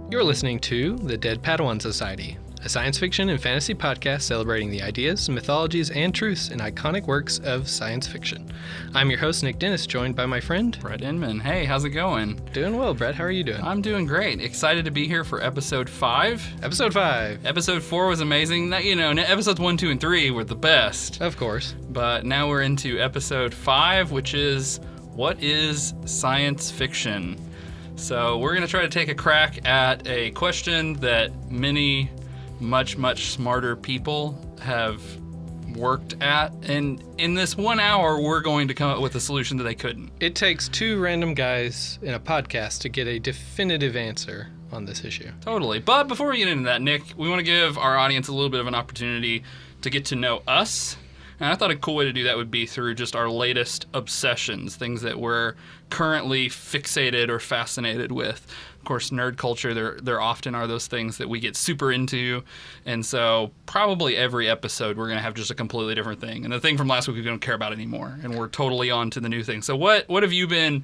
You're listening to the Dead Padawan Society, a science fiction and fantasy podcast celebrating the ideas, mythologies, and truths in iconic works of science fiction. I'm your host, Nick Dennis, joined by my friend, Brett Inman. Hey, how's it going? Doing well, Brett. How are you doing? I'm doing great. Excited to be here for episode 5. Episode 5. Episode 4 was amazing. Now, episodes 1, 2, and 3 were the best. Of course. But now we're into episode 5, which is, what is science fiction? So we're going to try to take a crack at a question that many much smarter people have worked at. And in this 1 hour, we're going to come up with a solution that they couldn't. It takes two random guys in a podcast to get a definitive answer on this issue. Totally. But before we get into that, Nick, we want to give our audience a little bit of an opportunity to get to know us. And I thought a cool way to do that would be through just our latest obsessions, things that we're currently fixated or fascinated with. Of course, nerd culture, there often are those things that we get super into. And so probably every episode we're going to have just a completely different thing. And the thing from last week we don't care about anymore. And we're totally on to the new thing. So what have you been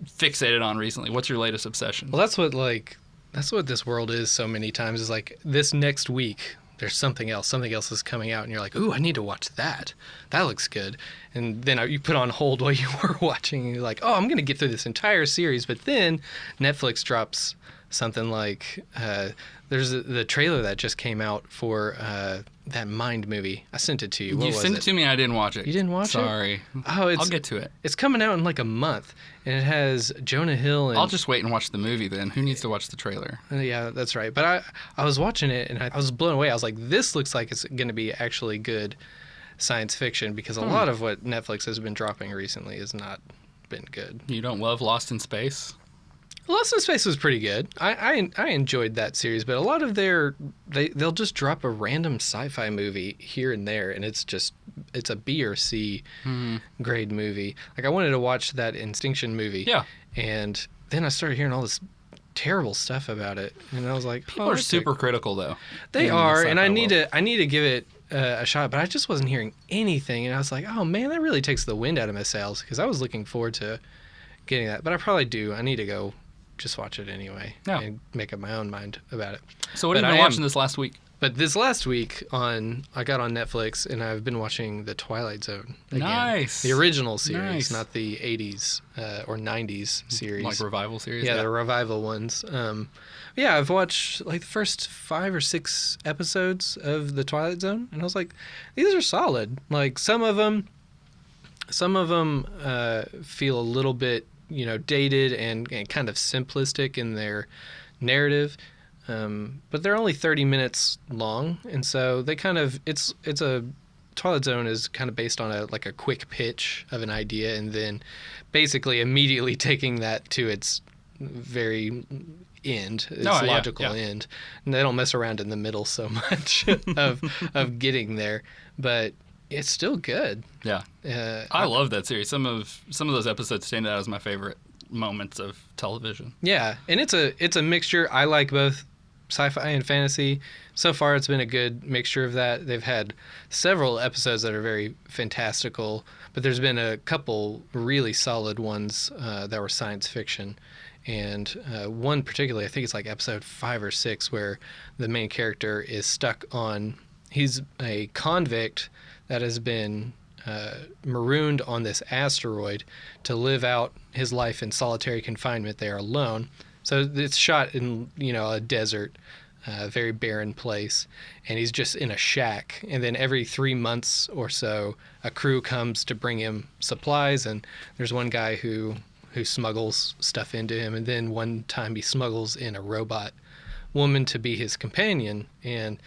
fixated on recently? What's your latest obsession? Well, that's what this world is so many times, is like this next week there's something else is coming out and you're like, ooh, I need to watch that looks good, and then you put on hold while you were watching and you're like, oh, I'm gonna get through this entire series, but then Netflix drops something like there's the trailer that just came out for that Mind movie. I sent it to you. What was sent it to me and I didn't watch it. You didn't watch it? Sorry. Oh, I'll get to it. It's coming out in like a month, and it has Jonah Hill. And I'll just wait and watch the movie then. Who needs to watch the trailer? Yeah, that's right. But I was watching it and I was blown away. I was like, this looks like it's going to be actually good science fiction, because a lot of what Netflix has been dropping recently has not been good. You don't love Lost in Space? Lost in Space was pretty good. I enjoyed that series, but a lot of they'll just drop a random sci-fi movie here and there, and it's a B or C grade movie. Like, I wanted to watch that Instinction movie, and then I started hearing all this terrible stuff about it, and I was like, people are super critical though. They are, and I need to give it a shot, but I just wasn't hearing anything, and I was like, oh man, that really takes the wind out of my sails, because I was looking forward to getting that, but I probably do. I need to go just watch it anyway and make up my own mind about it. So what have you been watching this last week? But this last week I got on Netflix and I've been watching The Twilight Zone again. Nice. The original series, not the 80s or 90s series. Like revival series? Yeah, the revival ones. I've watched like the first 5 or 6 episodes of The Twilight Zone, and I was like, these are solid. Like, some of them feel a little bit dated and kind of simplistic in their narrative, but they're only 30 minutes long, and so they kind of Twilight Zone is kind of based on a quick pitch of an idea, and then basically immediately taking that to its very end, logical end, and they don't mess around in the middle so much of getting there, but it's still good. Yeah. I love that series. Some of those episodes stand out as my favorite moments of television. Yeah, and it's a mixture. I like both sci-fi and fantasy. So far, it's been a good mixture of that. They've had several episodes that are very fantastical, but there's been a couple really solid ones that were science fiction. And one particularly, I think it's like episode 5 or 6, where the main character is stuck on... He's a convict that has been marooned on this asteroid to live out his life in solitary confinement there alone. So it's shot in, a desert, very barren place, and he's just in a shack. And then every 3 months or so, a crew comes to bring him supplies, and there's one guy who smuggles stuff into him, and then one time he smuggles in a robot woman to be his companion, and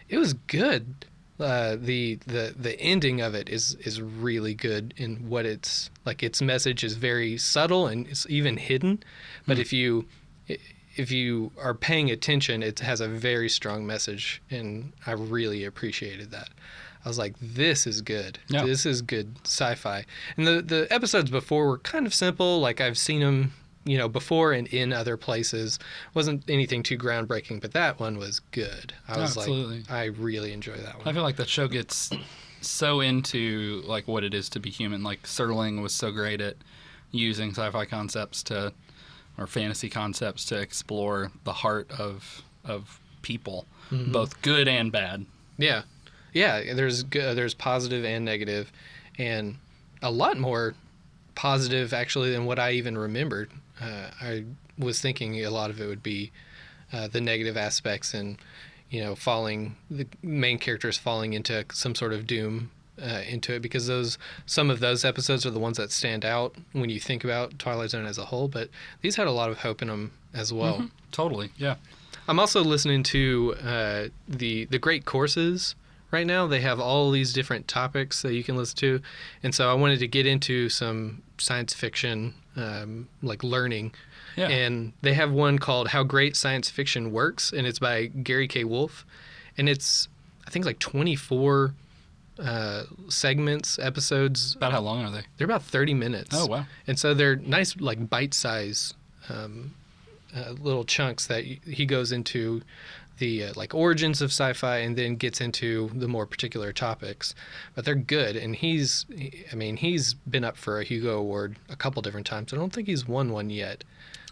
it was good. The ending of it is really good in what it's like. Its message is very subtle and it's even hidden, but if you are paying attention, it has a very strong message, and I really appreciated that. I was like, this is good. Yeah. This is good sci-fi. And the episodes before were kind of simple. Like, I've seen them before and in other places. Wasn't anything too groundbreaking, but that one was good. I was like, I really enjoy that one. I feel like that show gets so into like what it is to be human. Like, Serling was so great at using sci-fi concepts to or fantasy concepts to explore the heart of people, both good and bad. Yeah. Yeah, there's positive and negative, and a lot more positive actually than what I even remembered. I was thinking a lot of it would be the negative aspects, and the main characters falling into some sort of doom into it, because some of those episodes are the ones that stand out when you think about Twilight Zone as a whole. But these had a lot of hope in them as well. Mm-hmm. Totally, yeah. I'm also listening to the Great Courses right now. They have all these different topics that you can listen to, and so I wanted to get into some science fiction, like learning. Yeah. And they have one called How Great Science Fiction Works, and it's by Gary K. Wolfe. And it's, I think, like 24 episodes. About how long are they? They're about 30 minutes. Oh, wow. And so they're nice, like bite-size little chunks that he goes into the like origins of sci-fi and then gets into the more particular topics. But they're good, and he's been up for a Hugo Award a couple different times. I don't think he's won one yet.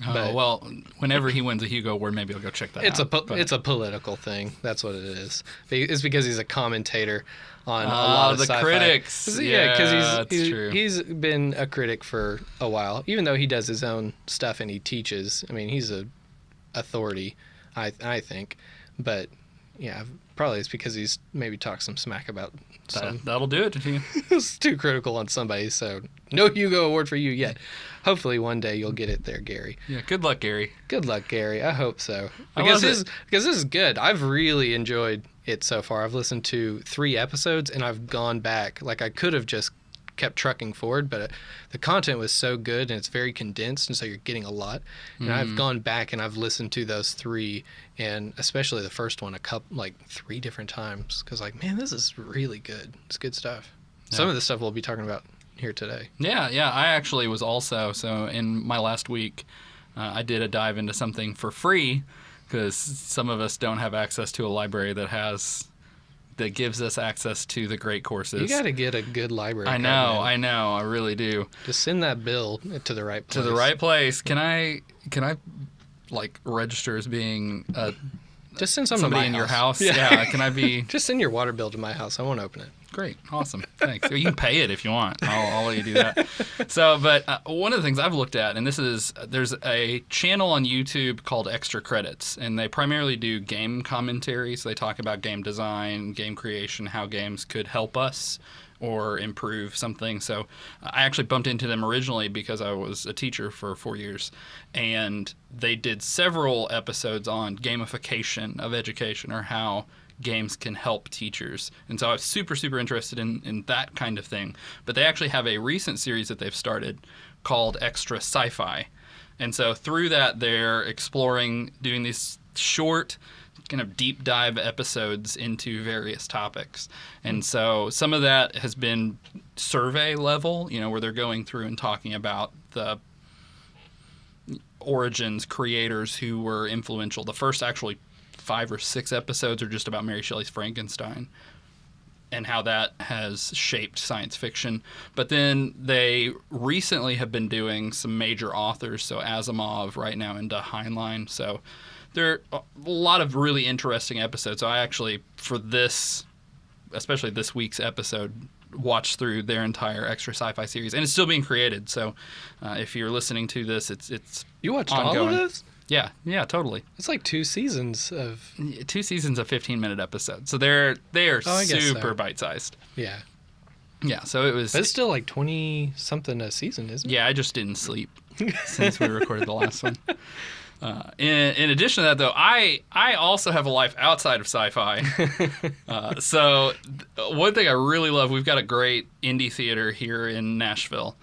Oh, well, whenever he wins a Hugo Award, maybe I'll go check that out. It's a political thing. That's what it is. It's because he's a commentator on a lot of the sci-fi. critics. Yeah, because true. He's been a critic for a while, even though he does his own stuff and he teaches. I mean, he's a authority, I think. But yeah, probably it's because he's maybe talked some smack about some. That'll do it. It's too critical on somebody, so no Hugo Award for you yet. Hopefully one day you'll get it there, Gary. Yeah, good luck, Gary. Good luck, Gary. I hope so. Because this is good. I've really enjoyed it so far. I've listened to 3 episodes and I've gone back. Like, I could have just kept trucking forward, but the content was so good and it's very condensed, and so you're getting a lot. And I've gone back and I've listened to those 3, and especially the first one 3 different times, because man, this is really good. It's good stuff. Yeah. Some of the stuff we'll be talking about here today. Yeah. I actually was also, so in my last week, I did a dive into something for free, because some of us don't have access to a library that gives us access to the Great Courses. You got to get a good library. I know, I really do. Just send that bill to the right place. To the right place. Can I like register as being just send somebody in your house? Yeah. Can I be? Just send your water bill to my house. I won't open it. Great, awesome, thanks. You can pay it if you want. I'll let you do that. So, but one of the things I've looked at, and there's a channel on YouTube called Extra Credits, and they primarily do game commentary. So they talk about game design, game creation, how games could help us or improve something. So I actually bumped into them originally because I was a teacher for 4 years, and they did several episodes on gamification of education, or how games can help teachers. And so I was super, super interested in that kind of thing. But they actually have a recent series that they've started called Extra Sci-fi. And so through that, they're exploring, doing these short kind of deep dive episodes into various topics. And so some of that has been survey level, where they're going through and talking about the origins, creators who were influential. The first actually 5 or 6 episodes are just about Mary Shelley's Frankenstein and how that has shaped science fiction. But then they recently have been doing some major authors, so Asimov right now into Heinlein. So there are a lot of really interesting episodes. So I actually, for this, especially this week's episode, watched through their entire Extra Sci-fi series, and it's still being created. So if you're listening to this, it's you watched ongoing. All of this? Yeah, totally. It's like 2 seasons of 15-minute episodes. So they are super bite-sized. Yeah. Yeah, so it was. But it's still like 20 something a season, isn't it? Yeah, I just didn't sleep since we recorded the last one. In addition to that, though, I also have a life outside of sci-fi. So one thing I really love, we've got a great indie theater here in Nashville,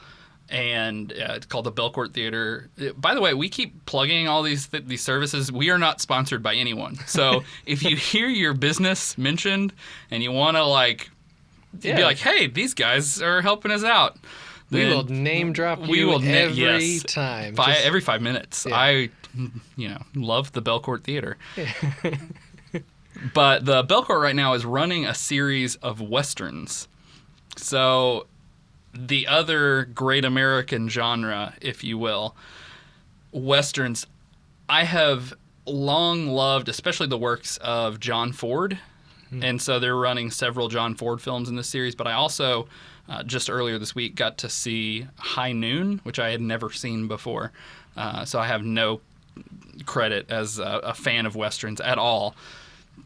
and it's called the Belcourt Theater. By the way, we keep plugging all these services. We are not sponsored by anyone. So if you hear your business mentioned and you want to be like, hey, these guys are helping us out, we will name drop you every time. Every 5 minutes. Yeah. I love the Belcourt Theater. But the Belcourt right now is running a series of Westerns. So the other great American genre, if you will, Westerns, I have long loved, especially the works of John Ford. And so they're running several John Ford films in this series. But I also, just earlier this week, got to see High Noon, which I had never seen before. So I have no credit as a fan of Westerns at all,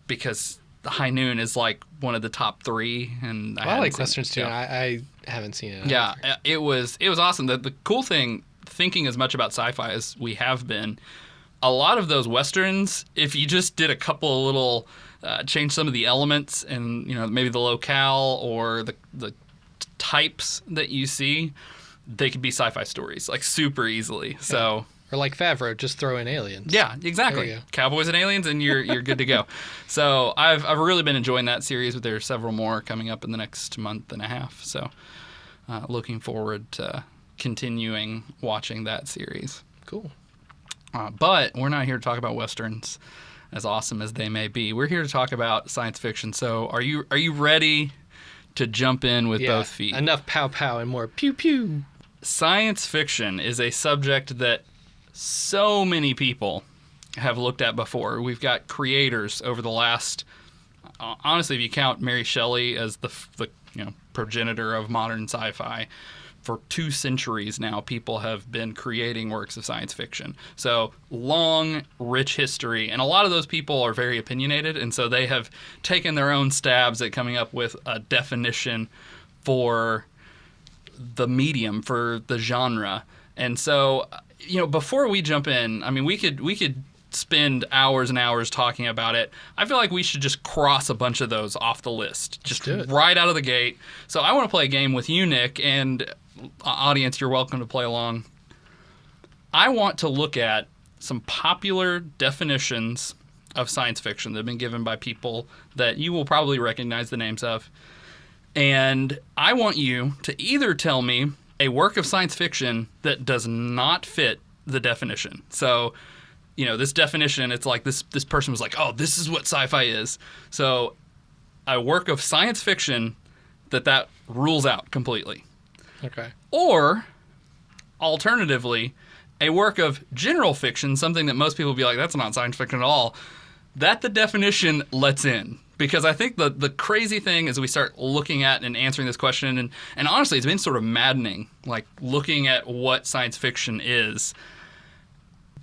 because High Noon is like one of the top 3. And I like Westerns too, and I haven't seen it. Yeah, it was awesome. The cool thing, thinking as much about sci-fi as we have been, a lot of those Westerns, if you just did a couple of little... change some of the elements and, maybe the locale or the types that you see, they could be sci-fi stories, like, super easily. Yeah. So, or like Favreau, just throw in aliens. Yeah, exactly. Cowboys and aliens, and you're good to go. So I've really been enjoying that series, but there's several more coming up in the next month and a half. So looking forward to continuing watching that series. Cool. But we're not here to talk about Westerns, as awesome as they may be. We're here to talk about science fiction. So are you ready to jump in with both feet? Enough pow pow and more pew pew. Science fiction is a subject that so many people have looked at before. We've got creators over the last, honestly, if you count Mary Shelley as the progenitor of modern sci-fi, for 2 centuries now, people have been creating works of science fiction. So long, rich history. And a lot of those people are very opinionated, and so they have taken their own stabs at coming up with a definition for the medium, for the genre. And so, before we jump in, I mean, we could spend hours and hours talking about it. I feel like we should just cross a bunch of those off the list, just right out of the gate. So I want to play a game with you, Nick, and audience, you're welcome to play along. I want to look at some popular definitions of science fiction that have been given by people that you will probably recognize the names of. And I want you to either tell me a work of science fiction that does not fit the definition. So, this definition, it's like this person was like, oh, this is what sci-fi is. So a work of science fiction that rules out completely. Okay. Or, alternatively, a work of general fiction, something that most people would be like, that's not science fiction at all, that the definition lets in. Because I think the crazy thing is we start looking at and answering this question, and honestly, it's been sort of maddening, like looking at what science fiction is.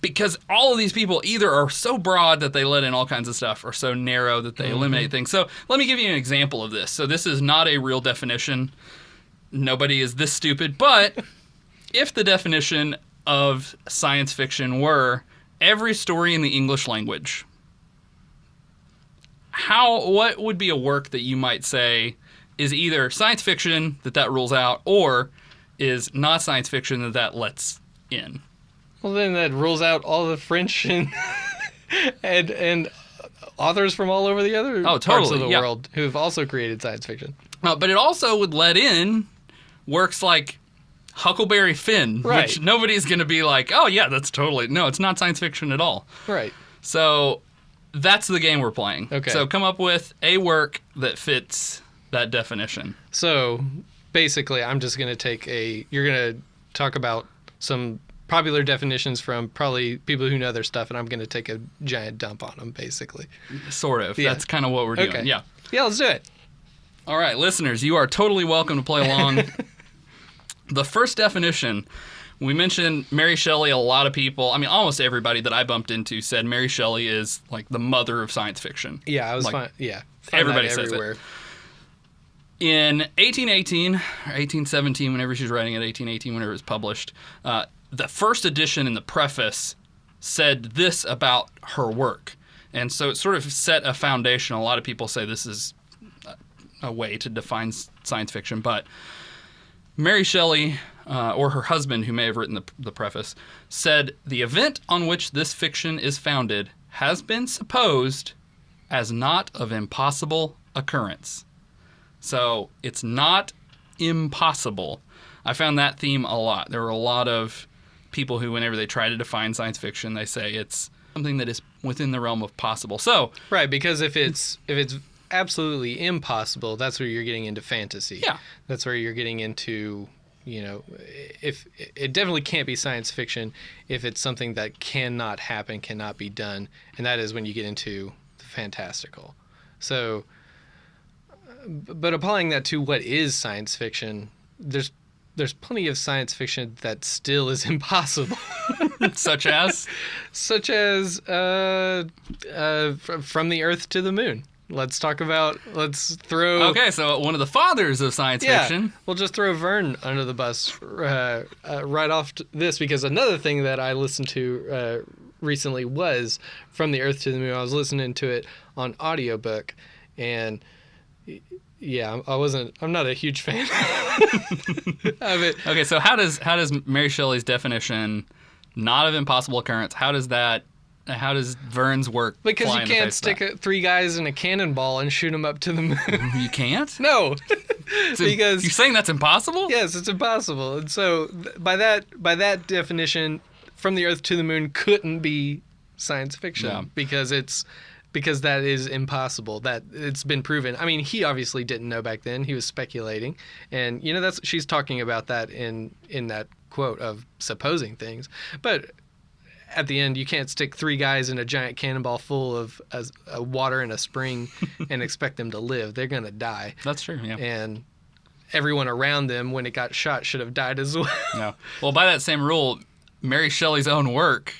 Because all of these people either are so broad that they let in all kinds of stuff, or so narrow that they eliminate things. So let me give you an example of this. So this is not a real definition. Nobody is this stupid. But if the definition of science fiction were every story in the English language, what would be a work that you might say is either science fiction that rules out, or is not science fiction that lets in? Well, then that rules out all the French and and authors from all over the other parts of the world who've also created science fiction. But it also would let in works like Huckleberry Finn, which nobody's going to be like, oh, yeah, that's totally... No, it's not science fiction at all. Right. So that's the game we're playing. Okay. So come up with a work that fits that definition. So basically, I'm just going to you're going to talk about some popular definitions from probably people who know their stuff, and I'm going to take a giant dump on them, basically. Sort of. Yeah. That's kind of what we're doing. Okay. Yeah. Yeah, let's do it. All right, listeners, you are totally welcome to play along. The first definition, we mentioned Mary Shelley. A lot of people, I mean, almost everybody that I bumped into said Mary Shelley is like the mother of science fiction. Yeah, I was fine. Yeah. Everybody says it. In 1818 or 1817, whenever she was writing it, 1818, whenever it was published, the first edition in the preface said this about her work. And so it sort of set a foundation. A lot of people say this is a way to define science fiction, but Mary Shelley, or her husband, who may have written the preface, said, the event on which this fiction is founded has been supposed as not of impossible occurrence. So it's not impossible. I found that theme a lot. There were a lot of people who, whenever they try to define science fiction, they say it's something that is within the realm of possible. So right, because if it's absolutely impossible, that's where you're getting into fantasy. Yeah. That's where you're getting into, if it definitely can't be science fiction if it's something that cannot happen, cannot be done, and that is when you get into the fantastical. So, but applying that to what is science fiction, there's plenty of science fiction that still is impossible. Such as from the Earth to the Moon. Let's throw... Okay, so one of the fathers of science fiction. We'll just throw Vern under the bus right off this, because another thing that I listened to recently was From the Earth to the Moon. I was listening to it on audiobook, and yeah, I'm not a huge fan of it. Okay, so how does Mary Shelley's definition, not of impossible occurrence, how does Vern's work Because fly you in the can't face of stick three guys in a cannonball and shoot them up to the moon. You can't? No. Because you're saying that's impossible? Yes, it's impossible. And so by that definition, From the Earth to the Moon couldn't be science fiction because that is impossible. That it's been proven. I mean, he obviously didn't know back then. He was speculating, and she's talking about that in that quote of supposing things. But at the end, you can't stick three guys in a giant cannonball full of water in a spring and expect them to live. They're gonna die. That's true. Yeah. And everyone around them, when it got shot, should have died as well. No. Well, by that same rule, Mary Shelley's own work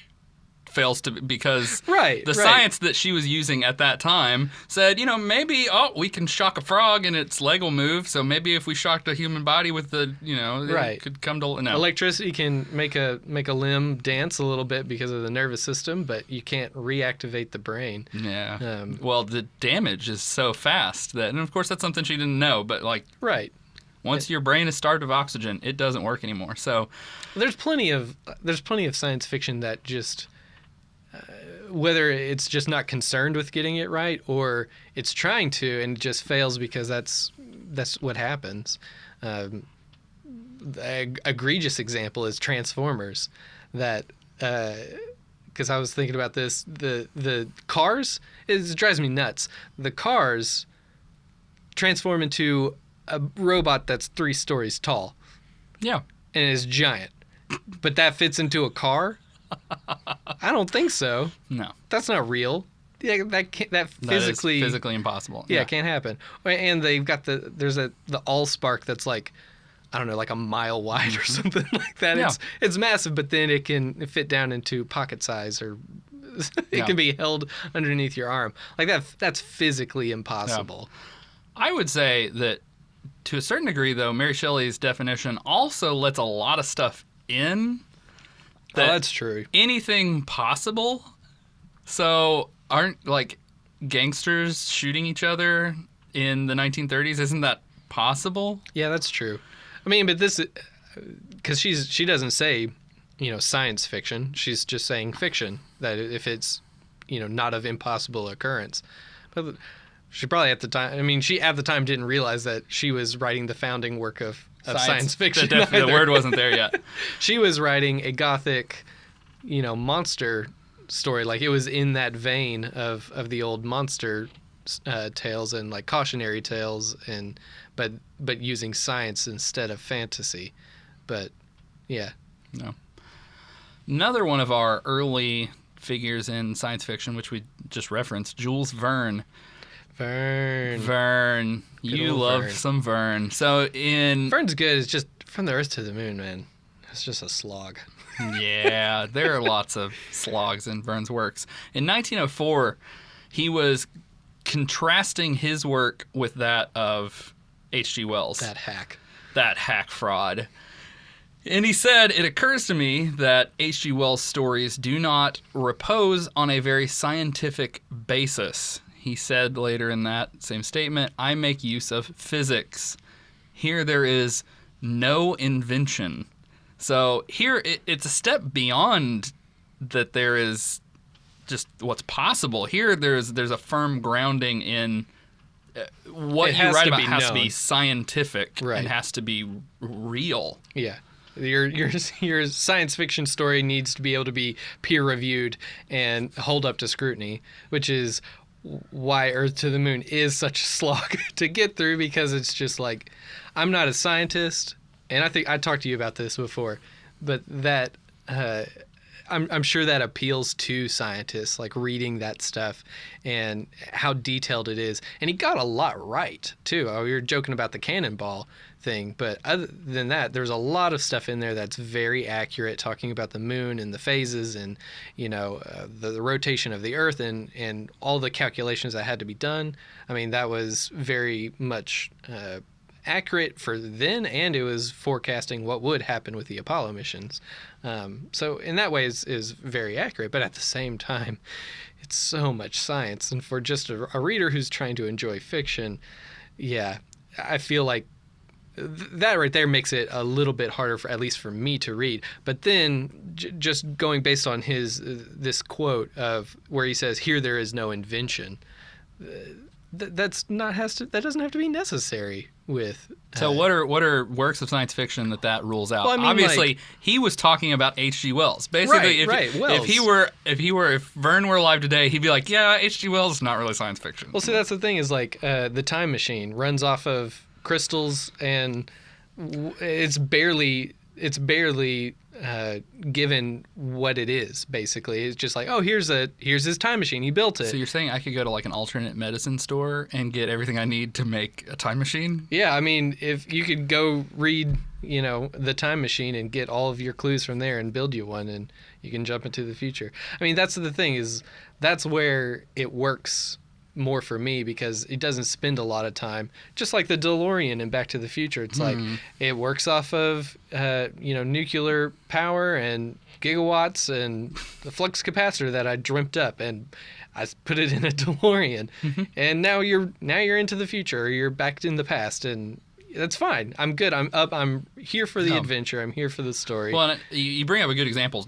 fails to, because the science that she was using at that time said, maybe we can shock a frog and its leg will move. So maybe if we shocked a human body with it could come to electricity can make a limb dance a little bit because of the nervous system, but you can't reactivate the brain. Yeah. Well, the damage is so fast and of course that's something she didn't know, but once your brain is starved of oxygen, it doesn't work anymore. So there's plenty of science fiction that just whether it's just not concerned with getting it right or it's trying to and just fails because that's what happens. The egregious example is Transformers. That because I was thinking about this, the cars, it drives me nuts. The cars transform into a robot that's 3 stories tall. Yeah, and is giant, but that fits into a car. I don't think so. No, that's not real. Yeah, that physically is physically impossible. Yeah, it can't happen. And they've got the Allspark that's like, I don't know, like a mile wide or something like that. Yeah. It's massive, but then it can fit down into pocket size, or it can be held underneath your arm. Like that's physically impossible. Yeah. I would say that to a certain degree, though, Mary Shelley's definition also lets a lot of stuff in. That's true. Anything possible. So aren't gangsters shooting each other in the 1930s? Isn't that possible? Yeah, that's true. I mean, but this, because she doesn't say, science fiction. She's just saying fiction. That if it's, not of impossible occurrence. But she probably at the time. I mean, she at the time didn't realize that she was writing the founding work of science fiction. The word wasn't there yet. She was writing a gothic, monster story. Like it was in that vein of the old monster tales and like cautionary tales, but using science instead of fantasy. But yeah. No. Another one of our early figures in science fiction, which we just referenced, Jules Verne. Verne. You love Verne. Some Verne. So Verne's good. It's just From the Earth to the Moon, man. It's just a slog. Yeah, there are lots of slogs in Verne's works. In 1904, he was contrasting his work with that of H.G. Wells. That hack fraud. And he said, "It occurs to me that H.G. Wells' stories do not repose on a very scientific basis." He said later in that same statement, "I make use of physics. Here there is no invention." So here it's a step beyond that there is just what's possible. Here there's a firm grounding in what you write about has to be scientific and has to be real. Yeah. Your science fiction story needs to be able to be peer reviewed and hold up to scrutiny, which is why Earth to the Moon is such a slog to get through, because it's just like, I'm not a scientist, and I think I talked to you about this before, but that I'm sure that appeals to scientists, like reading that stuff and how detailed it is. And he got a lot right too. Oh, you're joking about the cannonball thing, but other than that, there's a lot of stuff in there that's very accurate, talking about the moon and the phases and the rotation of the Earth and all the calculations that had to be done. I mean, that was very much accurate for then, and it was forecasting what would happen with the Apollo missions. So in that way is very accurate, but at the same time, it's so much science. And for just a reader who's trying to enjoy fiction, yeah, I feel like that right there makes it a little bit harder, for at least for me, to read. But then just going based on this quote of where he says, "Here there is no invention," that doesn't have to be necessary with. So what are works of science fiction that rules out? Well, I mean, obviously, he was talking about H.G. Wells. Basically, Wells. if Verne were alive today, he'd be like, yeah, H.G. Wells is not really science fiction. Well, see, that's the thing is like the time machine runs off of crystals, and it's barely given what it is. Basically, it's just like, oh, here's his time machine. He built it. So you're saying I could go to like an alternate medicine store and get everything I need to make a time machine? Yeah, I mean, if you could go read, the time machine and get all of your clues from there and build you one, and you can jump into the future. I mean, that's the thing is that's where it works more for me, because it doesn't spend a lot of time, just like the DeLorean in Back to the Future. It's like it works off of nuclear power and gigawatts and the flux capacitor that I dreamt up, and I put it in a DeLorean, and now you're into the future, or you're back in the past, and that's fine. I'm good. I'm up. I'm here for the adventure. I'm here for the story. Well, and you bring up a good example.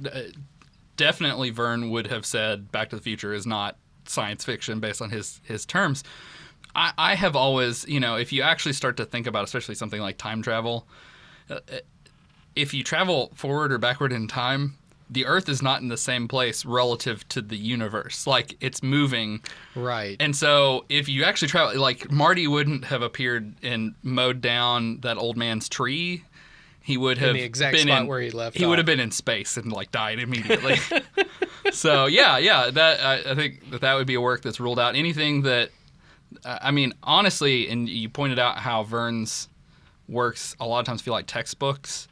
Definitely Verne would have said Back to the Future is not science fiction based on his terms. I have always, if you actually start to think about especially something like time travel, if you travel forward or backward in time, the Earth is not in the same place relative to the universe. Like, it's moving. Right. And so if you actually travel, like, Marty wouldn't have appeared and mowed down that old man's tree. He would have in the exact been spot where he left He off. would have been in space and, like, died immediately. So, yeah, that I think that would be a work that's ruled out. Anything that, I mean, honestly, and you pointed out how Verne's works a lot of times feel like textbooks.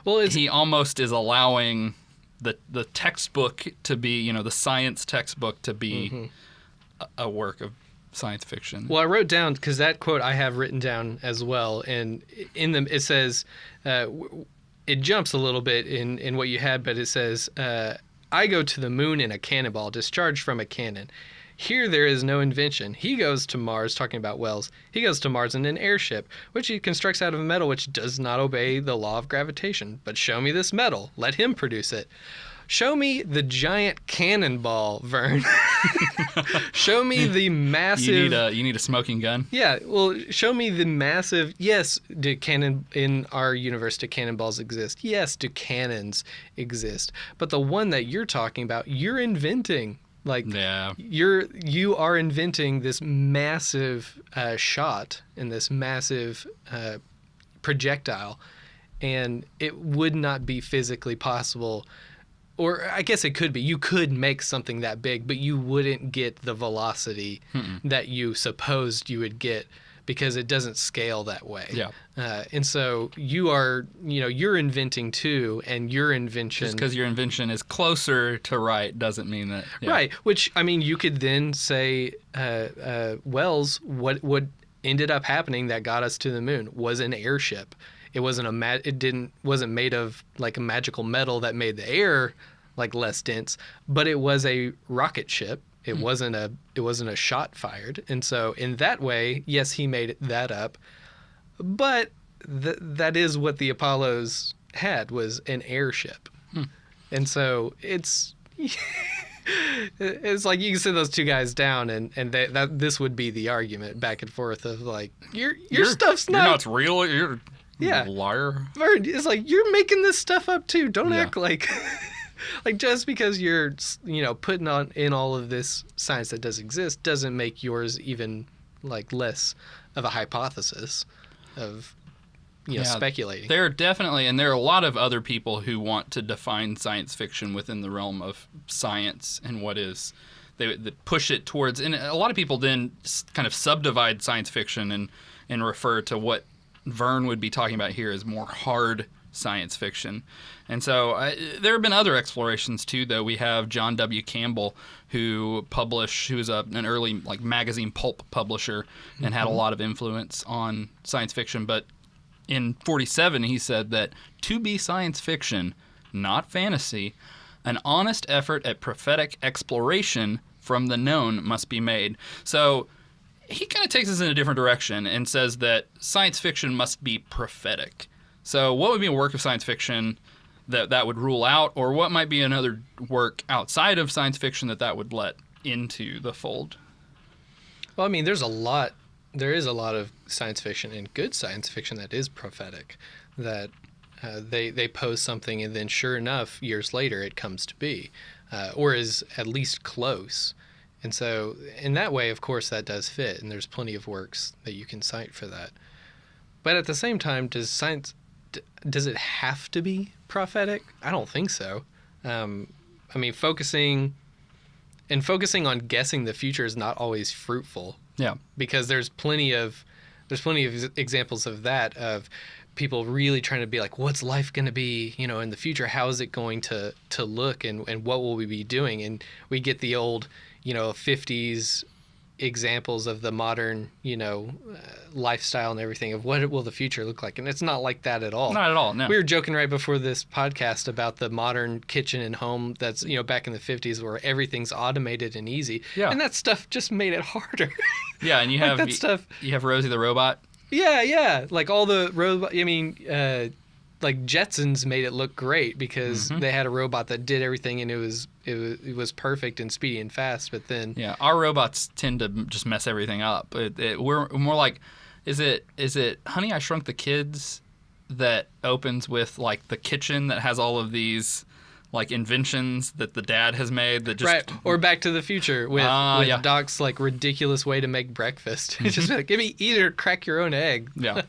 Well, he almost is allowing the textbook to be, the science textbook to be a work of science fiction. Well, I wrote down, because that quote I have written down as well, and in them it says, it jumps a little bit in what you had, but it says, I go to the moon in a cannonball discharged from a cannon. Here there is no invention. He goes to Mars, talking about Wells, he goes to Mars in an airship, which he constructs out of a metal which does not obey the law of gravitation. But show me this metal. Let him produce it. Show me the giant cannonball, Verne. Show me the massive... You need a smoking gun? Yeah, well, show me the massive... Yes, in our universe, do cannonballs exist? Yes, do cannons exist? But the one that you're talking about, you're inventing. Like, yeah. You are inventing this massive shot and this massive projectile, and it would not be physically possible. Or I guess it could be. You could make something that big, but you wouldn't get the velocity that you supposed you would get, because it doesn't scale that way. Yeah. And so you're inventing too, and your invention... Just because your invention is closer to right doesn't mean that... Yeah. Right, which, I mean, you could then say, Wells, what ended up happening that got us to the moon was an airship. It wasn't wasn't made of like a magical metal that made the air like less dense, but it was a rocket ship. It wasn't a shot fired. And so in that way, yes, he made that up. But that is what the Apollos had, was an airship. And so it's like you can sit those two guys down and this would be the argument back and forth of like your stuff's not... You're not real. You're a liar. It's like, you're making this stuff up too. Don't act like... Like, just because you're, putting in all of this science that does exist doesn't make yours even, like, less of a hypothesis of, speculating. There are definitely, and there are a lot of other people who want to define science fiction within the realm of science and what is. They push it towards, and a lot of people then kind of subdivide science fiction and refer to what Vern would be talking about here as more hard science fiction. And so there have been other explorations too, though. We have John W. Campbell, who was an early magazine pulp publisher and had a lot of influence on science fiction. But in 1947, he said that to be science fiction, not fantasy, an honest effort at prophetic exploration from the known must be made. So he kind of takes us in a different direction and says that science fiction must be prophetic. So what would be a work of science fiction that would rule out, or what might be another work outside of science fiction that would let into the fold? Well, I mean, there is a lot of science fiction and good science fiction that is prophetic, that they pose something and then sure enough, years later it comes to be, or is at least close. And so in that way, of course, that does fit, and there's plenty of works that you can cite for that. But at the same time, does it have to be prophetic? I don't think so. I mean, focusing on guessing the future is not always fruitful. Yeah. Because there's plenty of examples of that, of people really trying to be like, what's life going to be, in the future? How is it going to look, and what will we be doing? And we get the old, 50s examples of the modern, lifestyle and everything of what will the future look like. And it's not like that at all. Not at all, no. We were joking right before this podcast about the modern kitchen and home that's, back in the 50s where everything's automated and easy. Yeah. And that stuff just made it harder. Yeah, and you have that stuff. You have Rosie the robot. Yeah. Like all the robot, like Jetsons made it look great because they had a robot that did everything, and it was perfect and speedy and fast. But then our robots tend to just mess everything up. We're more like, is it Honey, I Shrunk the Kids that opens with like the kitchen that has all of these like inventions that the dad has made that just right, or Back to the Future with Doc's like ridiculous way to make breakfast. It's just like, eat or crack your own egg. Yeah.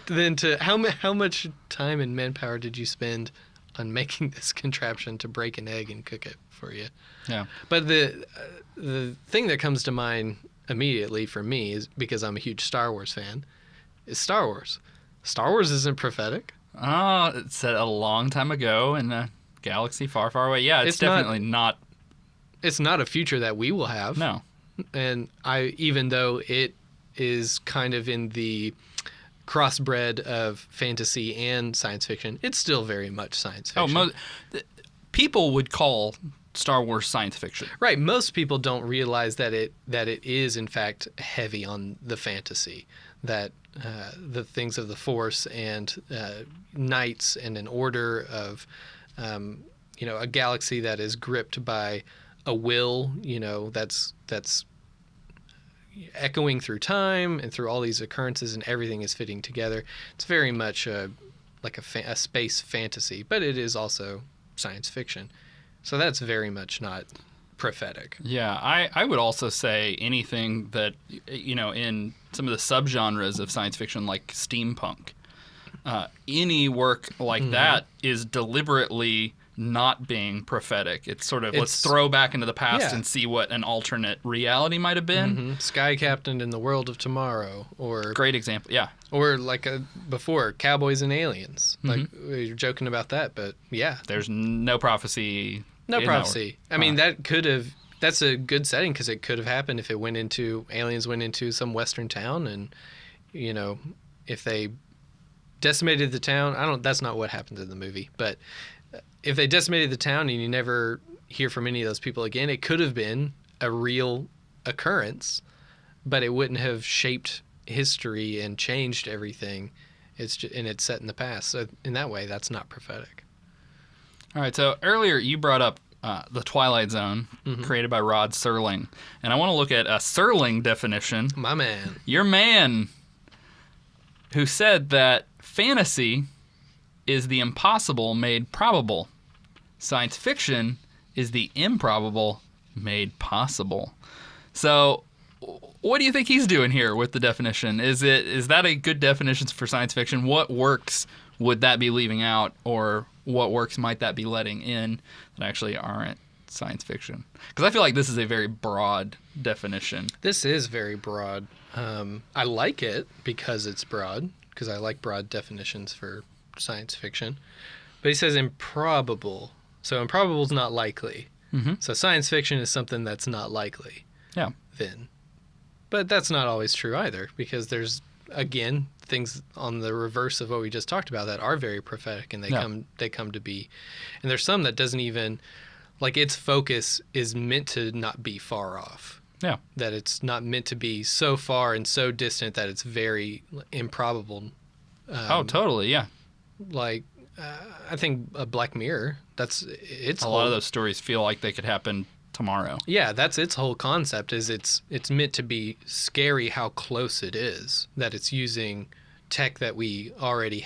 Then how much time and manpower did you spend on making this contraption to break an egg and cook it for you? Yeah. But the thing that comes to mind immediately for me is, because I'm a huge Star Wars fan, is Star Wars. Star Wars isn't prophetic. Oh, it said a long time ago in a galaxy far, far away. Yeah, it's definitely not. It's not a future that we will have. No. And even though it is kind of in the crossbred of fantasy and science fiction, it's still very much science fiction. People would call Star Wars science fiction. Right. Most people don't realize that it is in fact heavy on the fantasy, that the things of the Force and knights and an order of a galaxy that is gripped by a will, that's echoing through time and through all these occurrences, and everything is fitting together. It's very much like a space fantasy, but it is also science fiction. So that's very much not prophetic. Yeah, I would also say anything that, in some of the subgenres of science fiction like steampunk, any work like that is deliberately not being prophetic. It's sort of, let's throw back into the past and see what an alternate reality might have been. Sky Captain in the World of Tomorrow, or great example, yeah. Or like before, Cowboys and Aliens. Like we were joking about that, but yeah, there's no prophecy. No prophecy. I mean, that's a good setting, because it could have happened if aliens went into some western town, and if they decimated the town. That's not what happened in the movie, but if they decimated the town and you never hear from any of those people again, it could have been a real occurrence, but it wouldn't have shaped history and changed everything. It's set in the past. So in that way, that's not prophetic. All right. So earlier you brought up the Twilight Zone, created by Rod Serling, and I want to look at a Serling definition. My man. Your man, who said that fantasy is the impossible made probable. Science fiction is the improbable made possible. So what do you think he's doing here with the definition? Is that a good definition for science fiction? What works would that be leaving out, or what works might that be letting in that actually aren't science fiction? Because I feel like this is a very broad definition. This is very broad. I like it because it's broad, because I like broad definitions for science fiction. But he says improbable. So improbable is not likely. Mm-hmm. So science fiction is something that's not likely. Yeah. Then. But that's not always true either, because there's, again, things on the reverse of what we just talked about that are very prophetic, and they come to be. And there's some that doesn't even, like, its focus is meant to not be far off. Yeah. That it's not meant to be so far and so distant that it's very improbable. Oh, totally, yeah. Like, I think Black Mirror, it's a lot of those stories feel like they could happen tomorrow. Yeah, that's its whole concept, is it's meant to be scary how close it is, that it's using tech that we already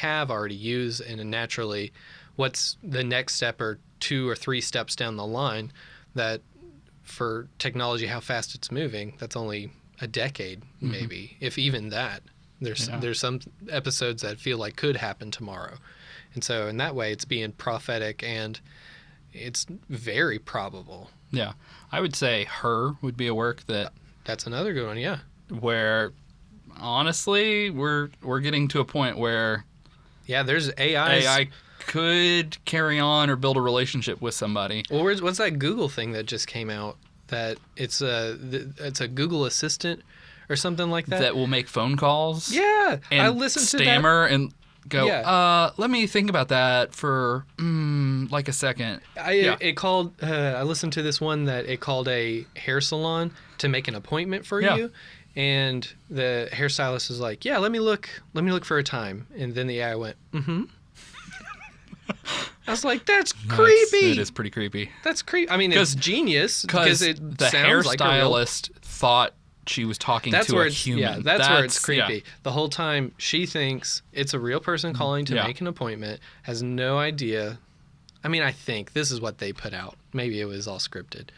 use, and then naturally what's the next step or 2 or 3 steps down the line, that for technology, how fast it's moving, that's only a decade, maybe, if even that. There's some episodes that feel like could happen tomorrow. And so in that way, it's being prophetic, and it's very probable. Yeah. I would say Her would be a work That's another good one, yeah. Where, honestly, we're getting to a point where... Yeah, there's AI could carry on or build a relationship with somebody. Well, what's that Google thing that just came out? That it's a Google Assistant or something like that. That will make phone calls. Yeah, and I listened to that. Stammer and go, let me think about that for like a second. I listened to this one that it called a hair salon to make an appointment for you. And the hairstylist was like, yeah, let me look for a time. And then the AI went, mm-hmm. I was like, that's creepy. It is pretty creepy. That's creepy. I mean, it's genius because it the sounds like hairstylist thought she was talking to a human. Yeah, that's where it's creepy. Yeah. The whole time she thinks it's a real person calling to make an appointment, has no idea. I mean, I think this is what they put out. Maybe it was all scripted.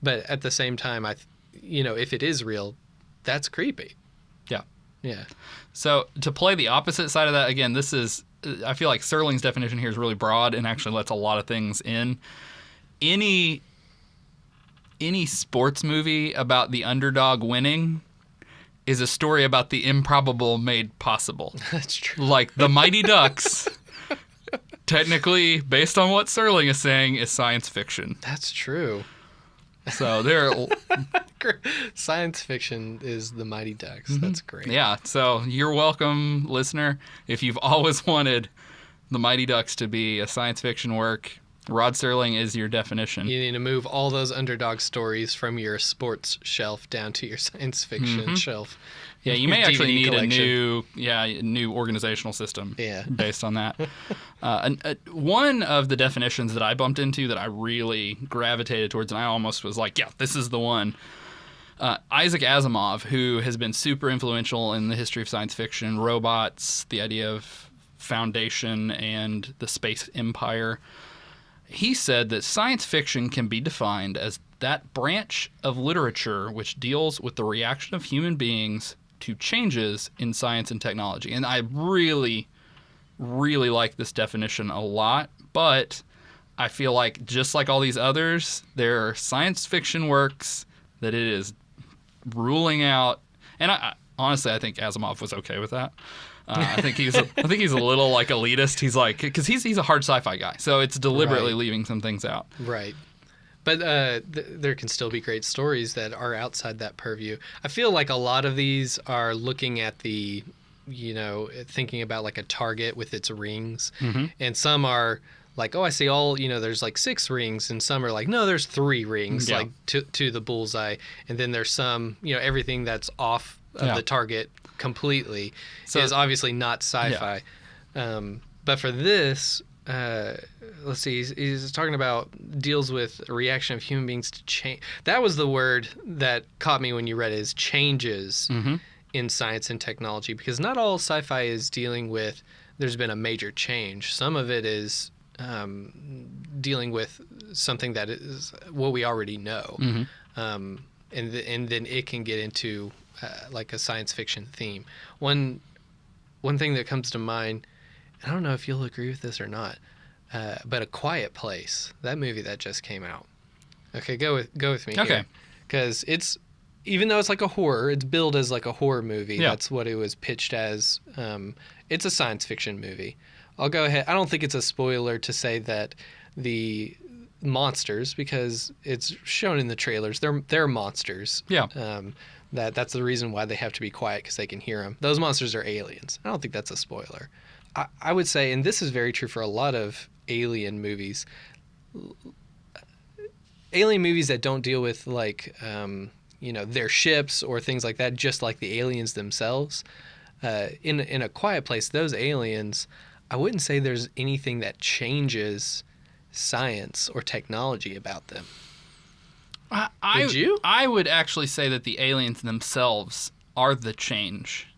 But at the same time, if it is real, that's creepy. Yeah. Yeah. So to play the opposite side of that, again, I feel like Serling's definition here is really broad and actually lets a lot of things in. Any sports movie about the underdog winning is a story about the improbable made possible. That's true. Like the Mighty Ducks, technically, based on what Serling is saying, is science fiction. That's true. So there, science fiction is the Mighty Ducks. Mm-hmm. That's great. Yeah. So you're welcome, listener. If you've always wanted the Mighty Ducks to be a science fiction work, Rod Serling is your definition. You need to move all those underdog stories from your sports shelf down to your science fiction shelf. Yeah, you may actually need collection. a new organizational system based on that. One of the definitions that I bumped into that I really gravitated towards, and I almost was like, yeah, this is the one. Isaac Asimov, who has been super influential in the history of science fiction, robots, the idea of Foundation, and the space empire. He said that science fiction can be defined as that branch of literature which deals with the reaction of human beings to changes in science and technology. And I really, really like this definition a lot, but I feel like just like all these others, there are science fiction works that it is ruling out. And honestly, I think Asimov was okay with that. I think he's a little like elitist. He's like, because he's a hard sci-fi guy, so it's deliberately leaving some things out. Right. But there can still be great stories that are outside that purview. I feel like a lot of these are looking at thinking about like a target with its rings, and some are like, oh, I see there's like 6 rings, and some are like, no, there's 3 rings, like to the bullseye, and then there's some, everything that's off of the target completely is obviously not sci-fi. But for this, let's see, he's talking about deals with a reaction of human beings to change. That was the word that caught me when you read it, is changes in science and technology, because not all sci-fi is dealing with there's been a major change. Some of it is dealing with something that is what we already know. and then it can get into like a science fiction theme. One thing that comes to mind, I don't know if you'll agree with this or not, but A Quiet Place, that movie that just came out. Okay, go with me. Okay. Because it's, even though it's like a horror, it's billed as like a horror movie. Yeah. That's what it was pitched as. It's a science fiction movie. I'll go ahead. I don't think it's a spoiler to say that the monsters, because it's shown in the trailers, they're monsters. Yeah. That's the reason why they have to be quiet, because they can hear them. Those monsters are aliens. I don't think that's a spoiler. I would say, and this is very true for a lot of alien movies that don't deal with like their ships or things like that, just like the aliens themselves. In A Quiet Place, those aliens, I wouldn't say there's anything that changes science or technology about them. Would you? I would actually say that the aliens themselves are the change.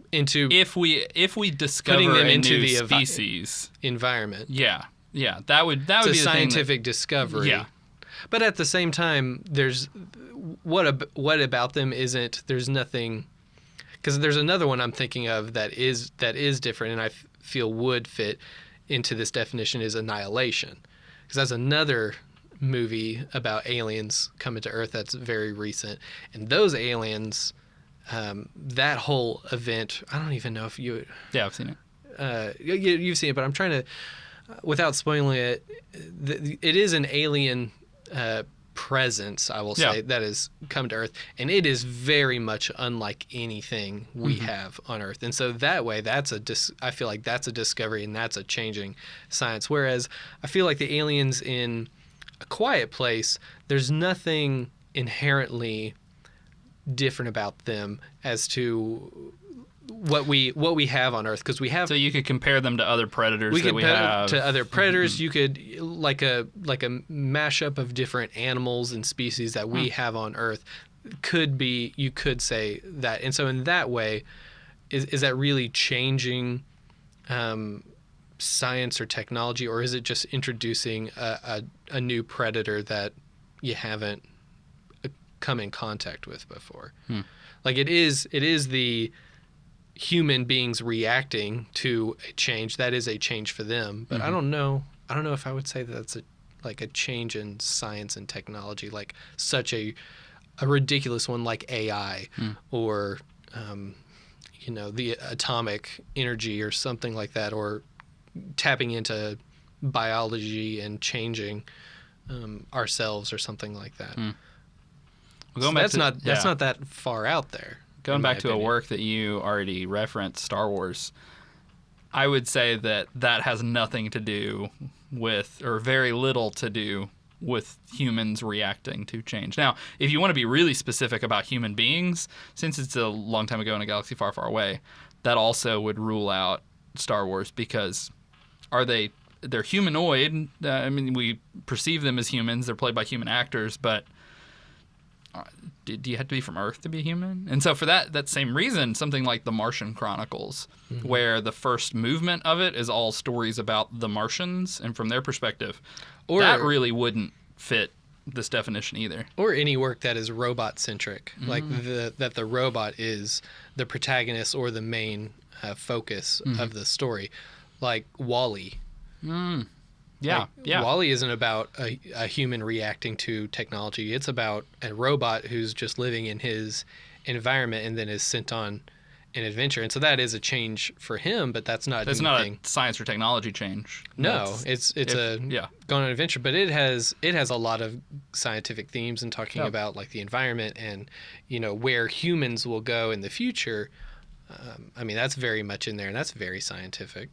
Into if we discover putting them a into new the species environment. Yeah, that would it's be a the scientific discovery. Yeah, but at the same time, there's what about them isn't. There's nothing, because there's another one I'm thinking of that is different, and I feel would fit into this definition, is Annihilation, because that's another movie about aliens coming to Earth that's very recent, and those aliens. That whole event, I don't even know if you... Yeah, I've seen it. You've seen it, but I'm trying to, without spoiling it, it is an alien presence, I will say, that has come to Earth, and it is very much unlike anything we have on Earth. And so that way, I feel like that's a discovery, and that's a changing science. Whereas I feel like the aliens in A Quiet Place, there's nothing inherently different about them as to what we have on Earth, because we have. So you could compare them to other predators we that could we compare have. to other predators. You could like a mashup of different animals and species that we have on Earth. You could say that, and so in that way, is that really changing science or technology, or is it just introducing a new predator that you haven't come in contact with before? Like it is the human beings reacting to a change. That is a change for them, but I don't know if I would say that that's a change in science and technology, like such a ridiculous one like AI or the atomic energy or something like that, or tapping into biology and changing ourselves or something like that. So that's not that far out there. Going back to a work that you already referenced, Star Wars, I would say that has nothing to do with, or very little to do with, humans reacting to change. Now, if you want to be really specific about human beings, since it's a long time ago in a galaxy far, far away, that also would rule out Star Wars, because they're humanoid. We perceive them as humans. They're played by human actors, but do you have to be from Earth to be human? And so for that same reason, something like The Martian Chronicles, where the first movement of it is all stories about the Martians and from their perspective, that really wouldn't fit this definition either. Or any work that is robot-centric, like that the robot is the protagonist or the main focus of the story, like WALL-E. Yeah. WALL-E isn't about a human reacting to technology. It's about a robot who's just living in his environment and then is sent on an adventure. And so that is a change for him, but that's not a science or technology change. No, it's going on an adventure, but it has a lot of scientific themes and talking about like the environment and where humans will go in the future. That's very much in there, and that's very scientific.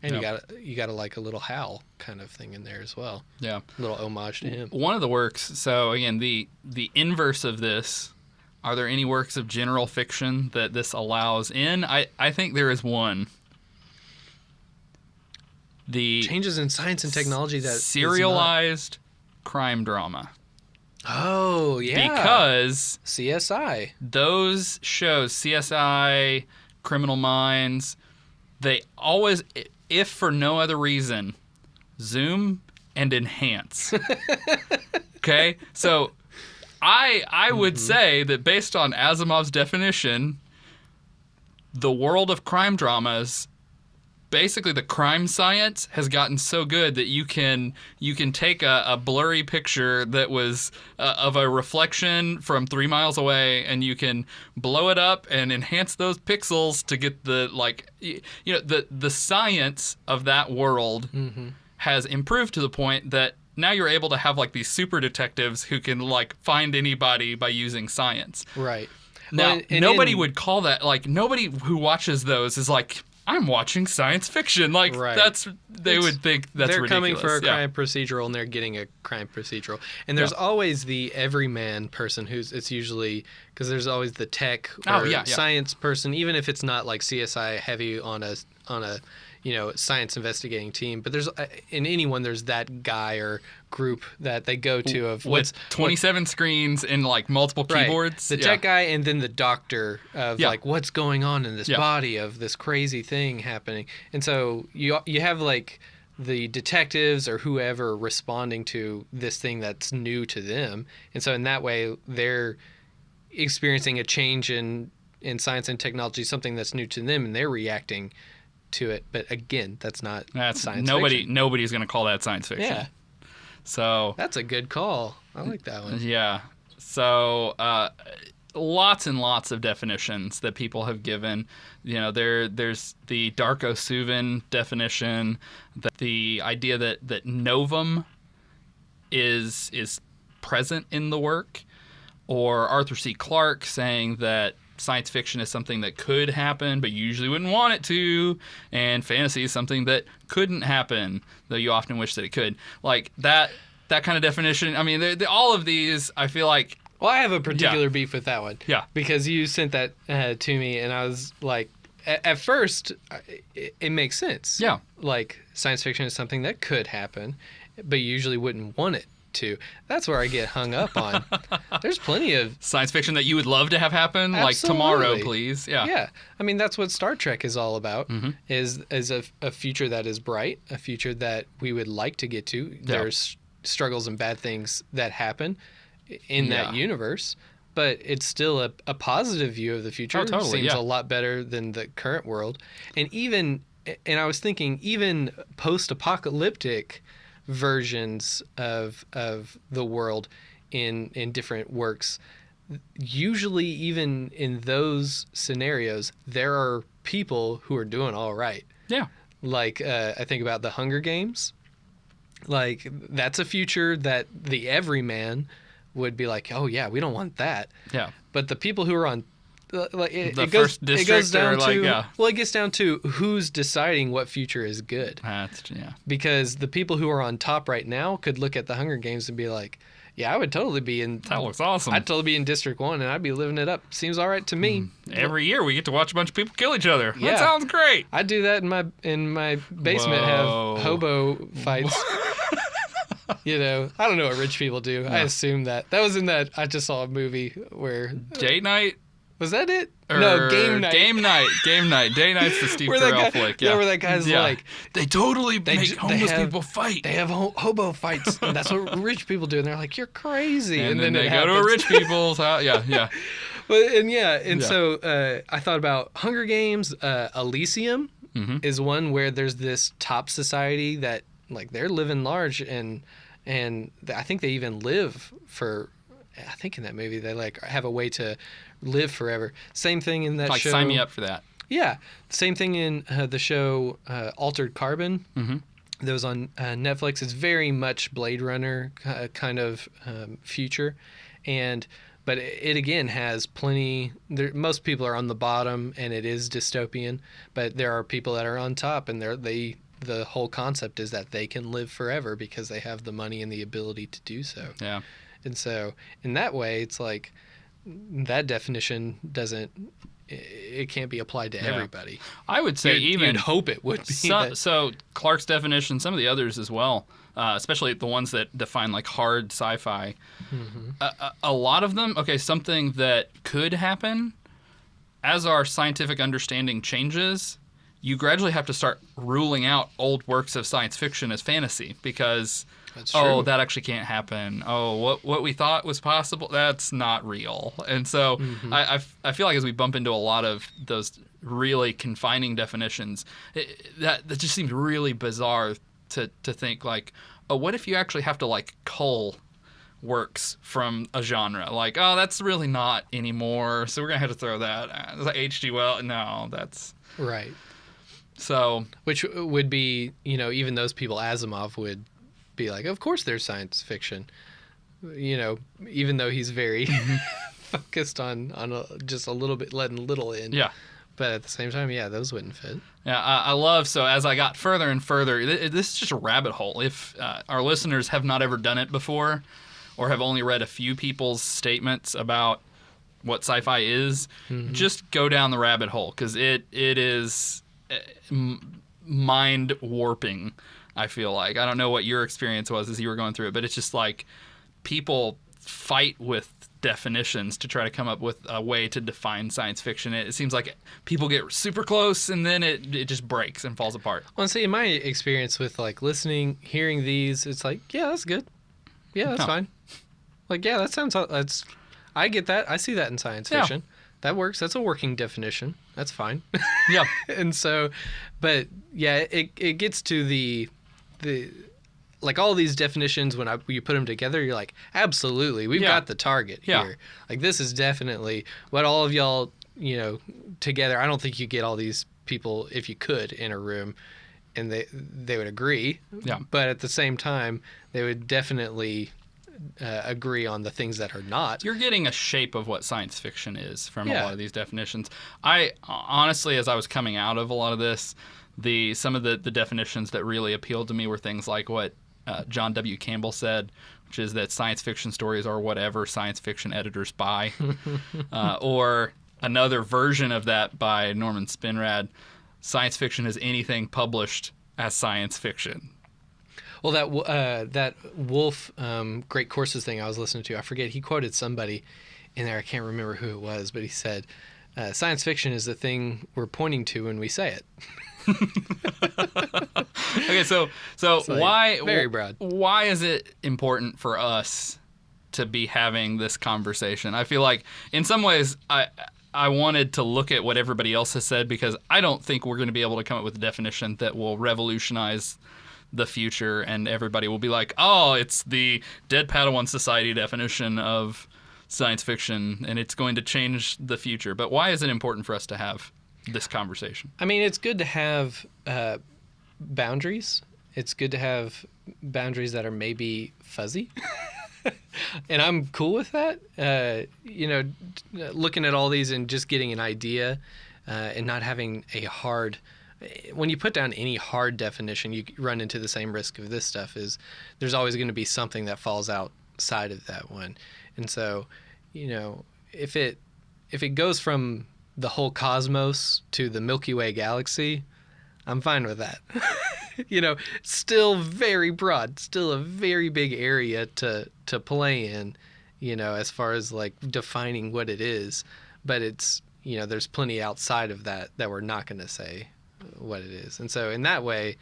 And you got like a little Hal kind of thing in there as well. Yeah, a little homage to him. One of the works. So again, the inverse of this. Are there any works of general fiction that this allows in? I think there is one. The changes in science and technology that serialized crime drama. Oh yeah, because CSI. Those shows, CSI, Criminal Minds, they always, if for no other reason, zoom and enhance. Okay? So I would say that based on Asimov's definition, the world of crime dramas, basically the crime science has gotten so good that you can take a blurry picture that was of a reflection from 3 miles away, and you can blow it up and enhance those pixels to get the science of that world has improved to the point that now you're able to have like these super detectives who can like find anybody by using science. Right. Now, nobody would call that, like, nobody who watches those is like, I'm watching science fiction. Like, they would think that's they're ridiculous. Coming for a crime procedural, and they're getting a crime procedural. And there's always the everyman person it's usually, because there's always the tech or science person, even if it's not like CSI heavy on a science investigating team. But there's in anyone, there's that guy or group that they go to of with 27 screens and like multiple keyboards. The tech guy, and then the doctor of like what's going on in this body of this crazy thing happening. And so you have like the detectives or whoever responding to this thing that's new to them. And so in that way they're experiencing a change in science and technology, something that's new to them, and they're reacting to it. But again, that's science fiction. Nobody's going to call that science fiction. Yeah. So that's a good call. I like that one. Yeah. So lots and lots of definitions that people have given. There's the Darko Suvin definition, the idea that novum is present in the work, or Arthur C. Clarke saying that science fiction is something that could happen, but you usually wouldn't want it to, and fantasy is something that couldn't happen, though you often wish that it could. Like that kind of definition. I mean, all of these, I feel like. Well, I have a particular beef with that one. Yeah. Because you sent that to me, and I was like, at first, it makes sense. Yeah. Like, science fiction is something that could happen, but you usually wouldn't want it to. That's where I get hung up on. There's plenty of science fiction that you would love to have happen. Absolutely. Like tomorrow, please. Yeah. I mean, that's what Star Trek is all about. Is a future that is bright, a future that we would like to get to. There's struggles and bad things that happen in that universe, but it's still a positive view of the future. Oh, totally. Seems a lot better than the current world. And I was thinking, even post-apocalyptic versions of the world in different works, usually even in those scenarios there are people who are doing all right. Like I think about the Hunger Games. Like, that's a future that the everyman would be like, oh yeah, we don't want that. But the people who are on like it goes down to it gets down to who's deciding what future is good. Because the people who are on top right now could look at the Hunger Games and be like, yeah, I would totally be in. That looks awesome. I'd totally be in District 1 and I'd be living it up. Seems all right to me. Every year we get to watch a bunch of people kill each other. That sounds great. I do that in my basement. Have hobo fights. I don't know what rich people do. I assume that was in that. I just saw a movie where Date Night. Was that it? No, Game Night. Game Night. Day Night's the Steve Carell flick. Yeah, where that guy's like, they totally make homeless people fight. They have hobo fights, and that's what rich people do. And they're like, you're crazy. And then they go to a rich people's house. Yeah. So I thought about Hunger Games. Elysium is one where there's this top society that like they're living large, and I think they even live for. I think in that movie they like have a way to live forever. Same thing in that show. Sign me up for that. Yeah. Same thing in the show Altered Carbon. That was on Netflix. It's very much Blade Runner kind of future. But it again has plenty. Most people are on the bottom, and it is dystopian. But there are people that are on top, and the whole concept is that they can live forever because they have the money and the ability to do so. Yeah. And so in that way, it's like that definition it can't be applied to everybody. I would say you'd hope it would be. So Clarke's definition, some of the others as well, especially the ones that define like hard sci-fi, a lot of them, something that could happen as our scientific understanding changes, you gradually have to start ruling out old works of science fiction as fantasy because That's true. Oh, that actually can't happen. Oh, what we thought was possible, that's not real. And so I feel like as we bump into a lot of those really confining definitions, that just seems really bizarre to think like, oh, what if you actually have to like cull works from a genre? Like, oh, that's really not anymore, so we're going to have to throw that. Like H.G. Wells, no, that's... Right. So... Which would be, you know, even those people, Asimov would be like, of course there's science fiction. You know, even though he's very focused on just a little bit, letting little in. Yeah. But at the same time, yeah, those wouldn't fit. Yeah, I love, so as I got further and further, this is just a rabbit hole. If our listeners have not ever done it before or have only read a few people's statements about what sci-fi is, just go down the rabbit hole, because it is mind-warping, I feel like. I don't know what your experience was as you were going through it, but it's just like people fight with definitions to try to come up with a way to define science fiction. It seems like people get super close and then it just breaks and falls apart. Well, see, in my experience with like listening, hearing these, it's like, yeah, that's good. Yeah, that's fine. Like, yeah, I get that. I see that in science fiction. That works. That's a working definition. That's fine. Yeah. And so, but yeah, it gets to the like all these definitions, when you put them together, you're like, absolutely, we've got the target here. Like, this is definitely what all of y'all, you know, together. I don't think you get all these people, if you could, in a room and they would agree. Yeah. But at the same time, they would definitely agree on the things that are not. You're getting a shape of what science fiction is from a lot of these definitions. I honestly, as I was coming out of a lot of this, some of the definitions that really appealed to me were things like what John W. Campbell said, which is that science fiction stories are whatever science fiction editors buy. Or another version of that by Norman Spinrad, science fiction is anything published as science fiction. Well, that Wolf Great Courses thing I was listening to, I forget, he quoted somebody in there, I can't remember who it was, but he said, science fiction is the thing we're pointing to when we say it. Okay, so why, very broad. Why is it important for us to be having this conversation? I feel like in some ways I wanted to look at what everybody else has said, because I don't think we're going to be able to come up with a definition that will revolutionize the future and everybody will be like, oh, it's the Dead Padawan Society definition of science fiction and it's going to change the future. But why is it important for us to have this conversation? I mean, it's good to have boundaries. It's good to have boundaries that are maybe fuzzy. And I'm cool with that. You know, looking at all these and just getting an idea and not having a hard... When you put down any hard definition, you run into the same risk of this stuff, is there's always going to be something that falls outside of that one. And so, you know, if it goes from the whole cosmos to the Milky Way galaxy, I'm fine with that. You know, still very broad, still a very big area to play in, you know, as far as like defining what it is. But it's, you know, there's plenty outside of that we're not going to say what it is. And so in that way,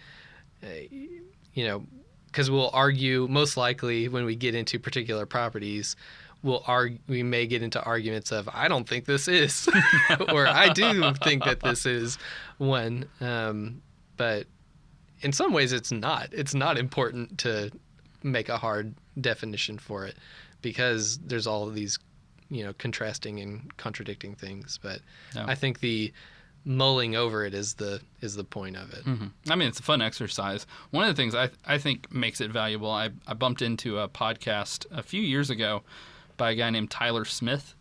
you know, because we'll argue, most likely when we get into particular properties, we may get into arguments of, I don't think this is, or I do think that this is one. But in some ways it's not important to make a hard definition for it, because there's all of these, you know, contrasting and contradicting things. But I think the mulling over it is the point of it. Mm-hmm. I mean, it's a fun exercise. One of the things I think makes it valuable, I bumped into a podcast a few years ago by a guy named Tyler Smith.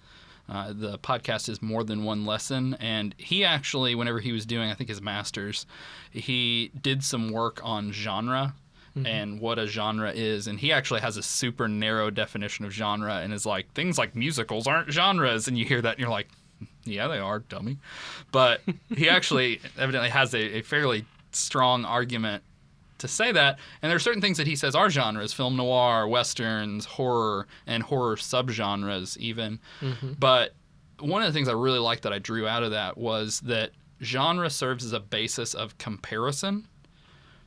The podcast is More Than One Lesson, and he actually, whenever he was doing, I think, his master's, he did some work on genre and what a genre is, and he actually has a super narrow definition of genre and is like, things like musicals aren't genres, and you hear that and you're like, yeah, they are, dummy. But he actually evidently has a fairly strong argument to say that. And there are certain things that he says are genres: film noir, westerns, horror, and horror subgenres even. Mm-hmm. But one of the things I really liked that I drew out of that was that genre serves as a basis of comparison.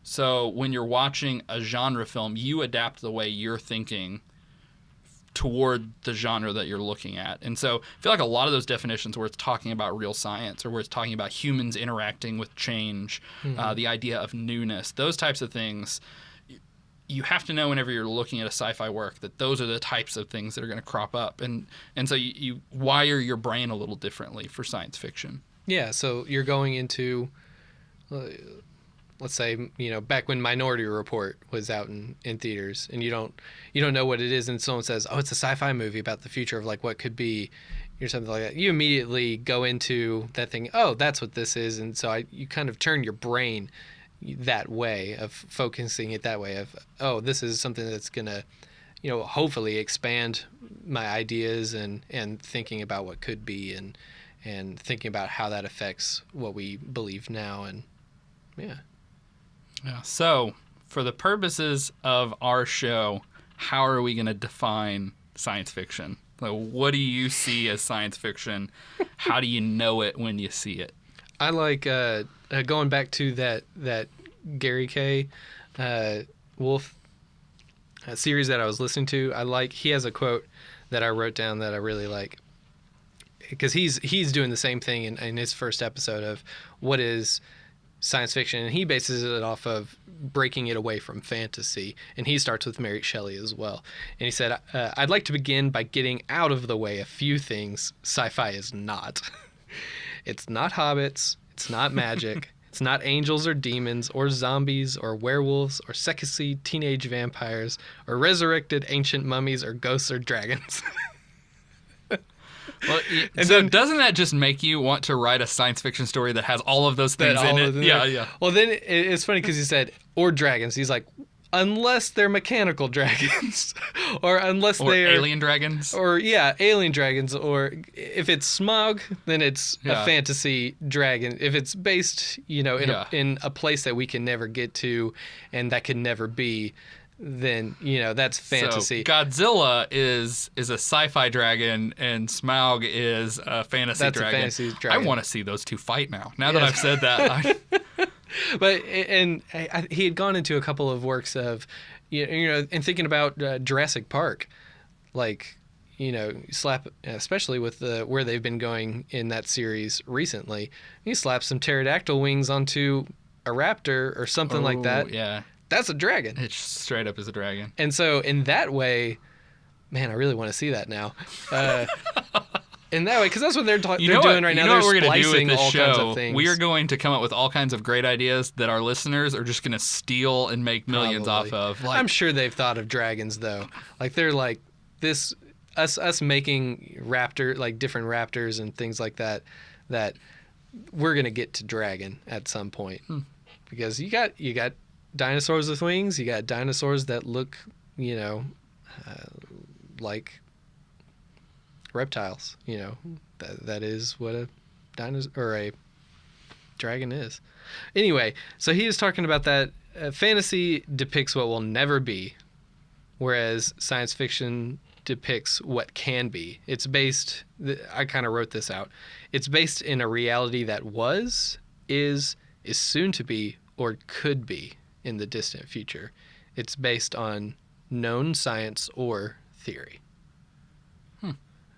So when you're watching a genre film, you adapt the way you're thinking toward the genre that you're looking at. And so I feel like a lot of those definitions where it's talking about real science or where it's talking about humans interacting with change, the idea of newness, those types of things, you have to know whenever you're looking at a sci-fi work that those are the types of things that are going to crop up. And so you wire your brain a little differently for science fiction. Yeah, so you're going into, let's say, back when Minority Report was out in theaters, and you don't know what it is, and someone says, "Oh, it's a sci-fi movie about the future of like what could be," or something like that. You immediately go into that thing. Oh, that's what this is, and so you kind of turn your brain that way of focusing it that way of, oh, this is something that's gonna, hopefully expand my ideas and thinking about what could be and thinking about how that affects what we believe now. And yeah. So for the purposes of our show, how are we going to define science fiction? Like, what do you see as science fiction? How do you know it when you see it? I like going back to that Gary K. Wolf series that I was listening to. He has a quote that I wrote down that I really like, because he's doing the same thing in his first episode of what is science fiction, and he bases it off of breaking it away from fantasy, and he starts with Mary Shelley as well. And he said, I'd like to begin by getting out of the way a few things sci-fi is not. It's not hobbits, it's not magic, it's not angels or demons or zombies or werewolves or sexy teenage vampires or resurrected ancient mummies or ghosts or dragons. Well, so doesn't that just make you want to write a science fiction story that has all of those things in it? Yeah. Well, then it's funny because he said, or dragons. He's like, unless they're mechanical dragons, or unless they're alien dragons, or alien dragons, or if it's Smaug, then it's a fantasy dragon. If it's based, in a place that we can never get to, and that can never be, then that's fantasy. So Godzilla is a sci-fi dragon, and Smaug is a fantasy dragon. A fantasy dragon. I want to see those two fight now. Now that I've said that, but he had gone into a couple of works of, and thinking about Jurassic Park, like, slap, especially with where they've been going in that series recently. You slap some pterodactyl wings onto a raptor or something like that. Yeah. That's a dragon. It straight up is a dragon. And so in that way, man, I really want to see that now. In that way, because that's what they're doing right now. They're splicing all kinds of things. We are going to come up with all kinds of great ideas that our listeners are just going to steal and make millions off of. I'm sure they've thought of dragons, though. Like, they're like this, us making different raptors and things like that we're going to get to dragon at some point. Because you got dinosaurs with wings. You got dinosaurs that look, like reptiles. That is what a dinosaur or a dragon is. Anyway, so he was talking about that fantasy depicts what will never be, whereas science fiction depicts what can be. It's based. I kind of wrote this out. It's based in a reality that was, is soon to be, or could be in the distant future. It's based on known science or theory.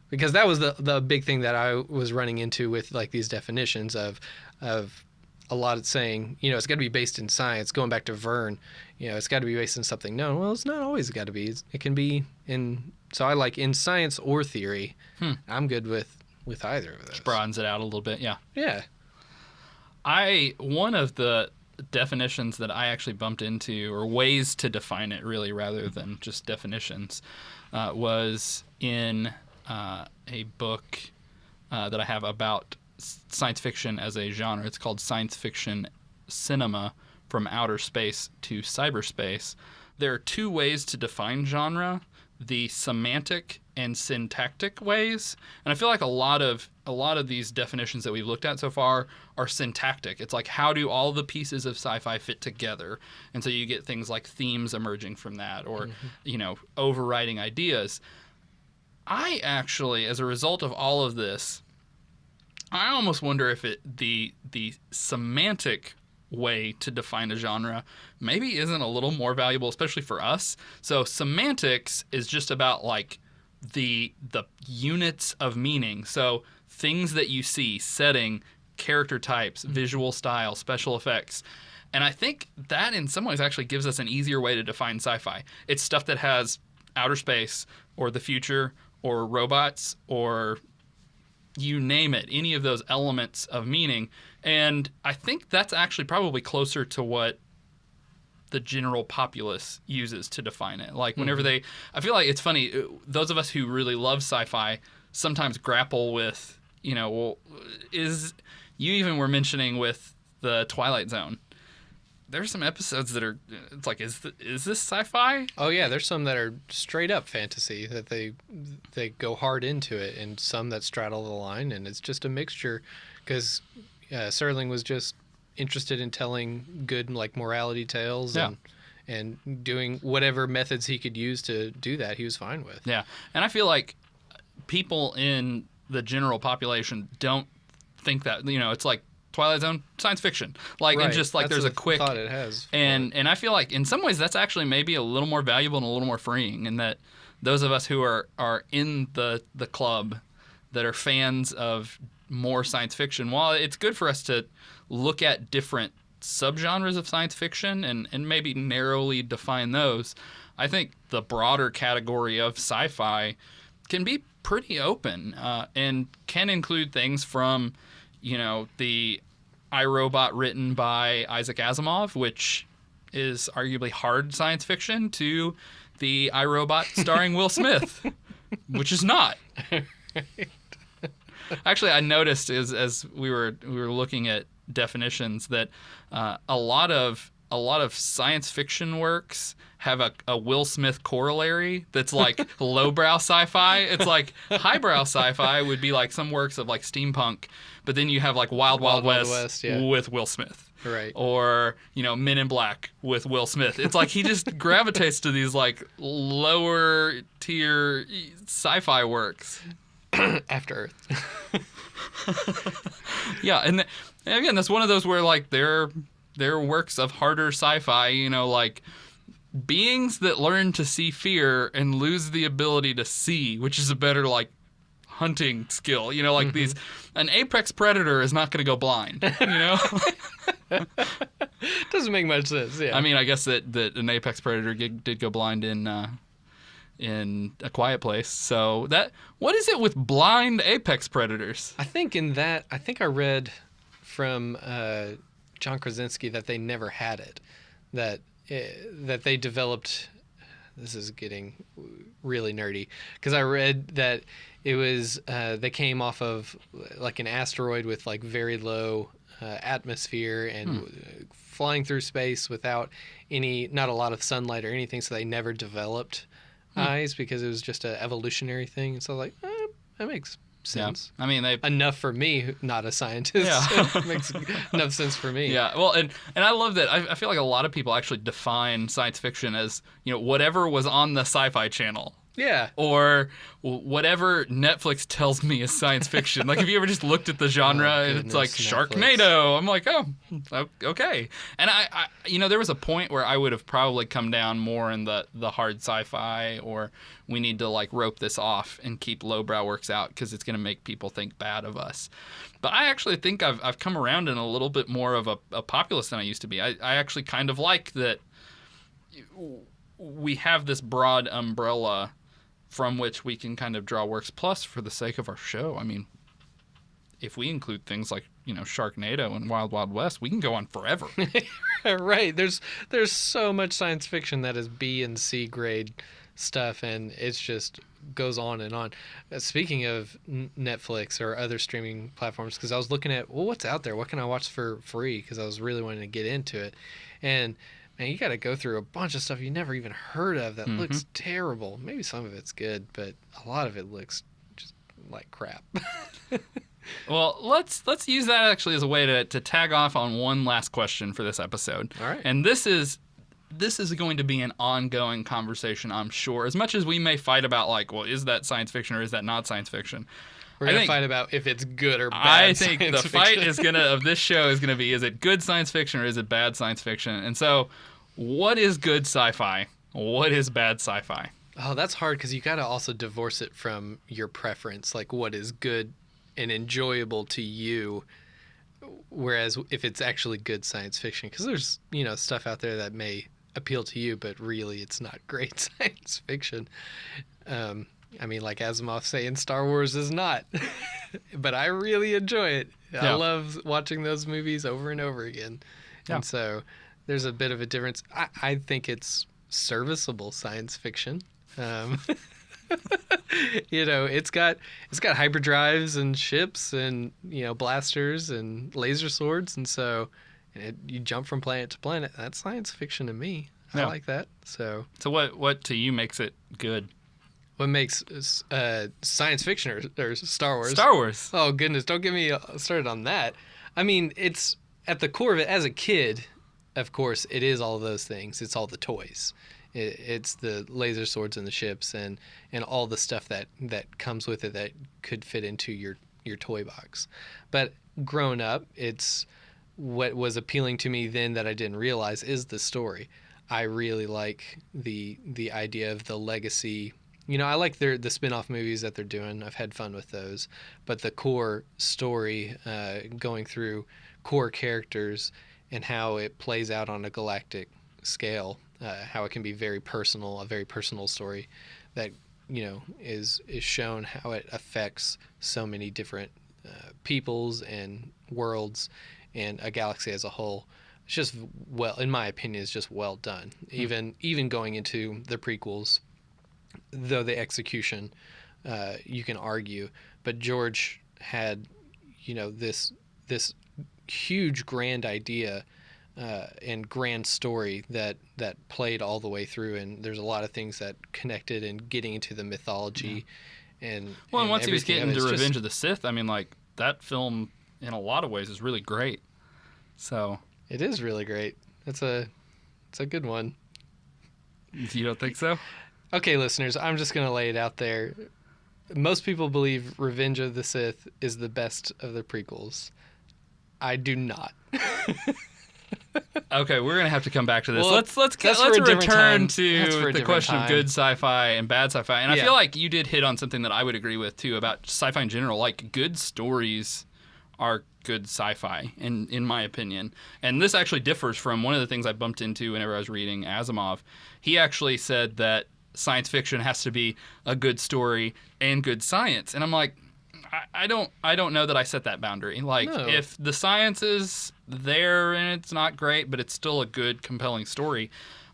Because that was the big thing that I was running into with like these definitions of a lot of saying, it's got to be based in science. Going back to Verne, it's got to be based in something known. Well, it's not always got to be. It can be in. So I like in science or theory. I'm good with either of those. Just broadens it out a little bit. Yeah. Yeah. One of the definitions that I actually bumped into, or ways to define it really rather than just definitions, was in a book that I have about science fiction as a genre. It's called Science Fiction Cinema from Outer Space to Cyberspace. There are two ways to define genre, the semantic and syntactic ways. And I feel like a lot of these definitions that we've looked at so far are syntactic. It's like, how do all the pieces of sci-fi fit together? And so you get things like themes emerging from that, or overriding ideas. I actually, as a result of all of this, I almost wonder if the semantic way to define a genre maybe isn't a little more valuable, especially for us. So semantics is just about like the units of meaning. So things that you see, setting, character types, visual style, special effects. And I think that in some ways actually gives us an easier way to define sci-fi. It's stuff that has outer space or the future or robots or you name it, any of those elements of meaning. And I think that's actually probably closer to what the general populace uses to define it. Like whenever I feel like it's funny, those of us who really love sci-fi sometimes grapple with, well, you even were mentioning with the Twilight Zone. There's some episodes that are, it's like, is this sci-fi? Oh yeah, there's some that are straight up fantasy that they go hard into it, and some that straddle the line, and it's just a mixture. Because Serling was just interested in telling good like morality tales and doing whatever methods he could use to do that. He was fine with. Yeah, and I feel like people in the general population don't think that. It's like Twilight Zone, science fiction. Like, right. And just like that's there's a quick thought it has. And I feel like in some ways that's actually maybe a little more valuable and a little more freeing, in that those of us who are in the club that are fans of more science fiction, while it's good for us to look at different subgenres of science fiction and maybe narrowly define those, I think the broader category of sci-fi can be pretty open and can include things from the iRobot written by Isaac Asimov, which is arguably hard science fiction, to the iRobot starring Will Smith, which is not. Actually, I noticed as we were looking at definitions that a lot of science fiction works have a Will Smith corollary that's like lowbrow sci-fi. It's like highbrow sci-fi would be like some works of like steampunk, but then you have like Wild West with Will Smith. Right. Or, Men in Black with Will Smith. It's like he just gravitates to these like lower tier sci-fi works. After Earth. Yeah, and again, that's one of those where like they're works of harder sci-fi, like beings that learn to see fear and lose the ability to see, which is a better like hunting skill. Like these, an apex predator is not going to go blind. Doesn't make much sense. Yeah. I mean, I guess that an apex predator did go blind in A Quiet Place. So what is it with blind apex predators? I think I read from John Krasinski that they never had it, that they developed. This is getting really nerdy because I read that it was they came off of like an asteroid with like very low atmosphere and flying through space without not a lot of sunlight or anything, so they never developed eyes because it was just an evolutionary thing. And so like that makes sense. Yeah. I mean, enough for me, not a scientist. Yeah. It makes enough sense for me. Yeah. Well, and I love that. I feel like a lot of people actually define science fiction as whatever was on the Sci-Fi Channel. Yeah. Or whatever Netflix tells me is science fiction. Like, have you ever just looked at the genre and it's like Netflix. Sharknado? I'm like, oh, okay. And I there was a point where I would have probably come down more in the hard sci-fi, or we need to like rope this off and keep lowbrow works out because it's going to make people think bad of us. But I actually think I've come around in a little bit more of a populist than I used to be. I actually kind of like that we have this broad umbrella from which we can kind of draw works. Plus, for the sake of our show, I mean, if we include things like, Sharknado and Wild Wild West, we can go on forever. Right. There's so much science fiction that is B and C grade stuff, and it's just goes on and on. Speaking of Netflix or other streaming platforms, because I was looking at, what's out there? What can I watch for free? Because I was really wanting to get into it. And man, you got to go through a bunch of stuff you never even heard of that looks terrible. Maybe some of it's good, but a lot of it looks just like crap. Well, let's use that actually as a way to tag off on one last question for this episode. All right. And this is going to be an ongoing conversation, I'm sure. As much as we may fight about like, well, is that science fiction or is that not science fiction? We're going to fight about if it's good or bad. I think science the fight fiction. of this show is gonna be, is it good science fiction or is it bad science fiction? And so, what is good sci-fi? What is bad sci-fi? Oh, that's hard because you got to also divorce it from your preference, like what is good and enjoyable to you. Whereas if it's actually good science fiction, because there's, stuff out there that may appeal to you, but really it's not great science fiction. Like Asimov saying Star Wars is not, but I really enjoy it. I love watching those movies over and over again. Yeah. And so there's a bit of a difference. I think it's serviceable science fiction. It's got hyperdrives and ships and, blasters and laser swords. And so you jump from planet to planet. That's science fiction to me. I like that. So what to you makes it good? What makes science fiction or Star Wars? Star Wars. Oh, goodness. Don't get me started on that. I mean, it's at the core of it. As a kid, of course, it is all of those things. It's all the toys. It's the laser swords and the ships and all the stuff that comes with it that could fit into your toy box. But grown up, it's what was appealing to me then that I didn't realize is the story. I really like the idea of the legacy. I like the spin-off movies that they're doing. I've had fun with those. But the core story, going through core characters and how it plays out on a galactic scale, how it can be very personal, a very personal story that, is shown how it affects so many different peoples and worlds and a galaxy as a whole. It's just, in my opinion, it's just well done. Even going into the prequels, though the execution, you can argue, but George had, this huge grand idea and grand story that played all the way through, and there's a lot of things that connected and getting into the mythology and once he was getting to Revenge of the Sith, I mean, like, that film in a lot of ways is really great. So it is really great. It's a good one. You don't think so? Okay, listeners, I'm just going to lay it out there. Most people believe Revenge of the Sith is the best of the prequels. I do not. Okay, we're going to have to come back to this. Well, let's return to the question of good sci-fi and bad sci-fi. And I feel like you did hit on something that I would agree with, too, about sci-fi in general. Like, good stories are good sci-fi, in my opinion. And this actually differs from one of the things I bumped into whenever I was reading Asimov. He actually said that science fiction has to be a good story and good science. And I'm like, I don't know that I set that boundary. Like, no. If the science is there and it's not great, but it's still a good, compelling story,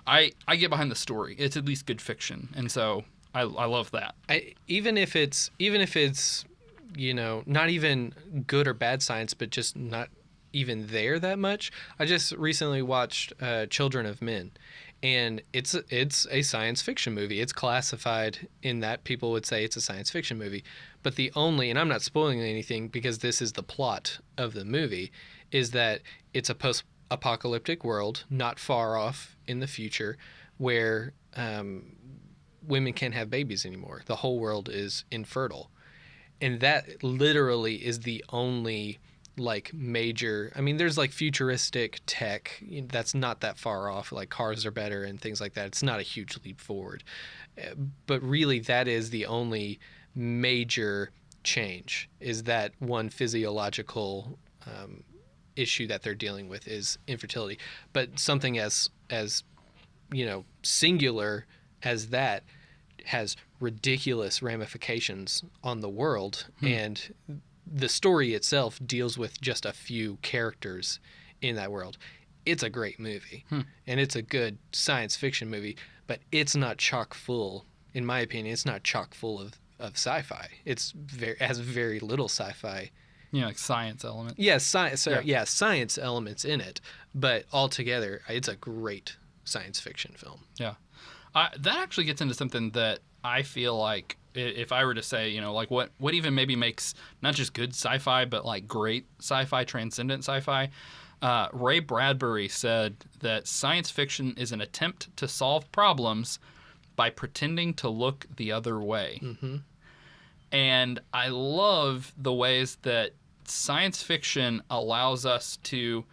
I get behind the story. It's at least good fiction. And so I love that. Even if it's not even good or bad science, but just not even there that much. I just recently watched Children of Men. And it's a science fiction movie. It's classified in that people would say it's a science fiction movie. But and I'm not spoiling anything because this is the plot of the movie, is that it's a post-apocalyptic world not far off in the future where women can't have babies anymore. The whole world is infertile. And that literally is the only major, there's futuristic tech that's not that far off, like cars are better and things like that. It's not a huge leap forward, but really that is the only major change, is that one physiological issue that they're dealing with is infertility. But something as singular as that has ridiculous ramifications on the world. And the story itself deals with just a few characters in that world. It's a great movie, and it's a good science fiction movie, but it's not chock full, in my opinion, it's not chock full of sci-fi. It has very little sci-fi. Like science elements. Yeah, science elements in it, but altogether, it's a great science fiction film. Yeah. That actually gets into something that I feel like, if I were to say, what even maybe makes not just good sci-fi, but great sci-fi, transcendent sci-fi, Ray Bradbury said that science fiction is an attempt to solve problems by pretending to look the other way. Mm-hmm. And I love the ways that science fiction allows us to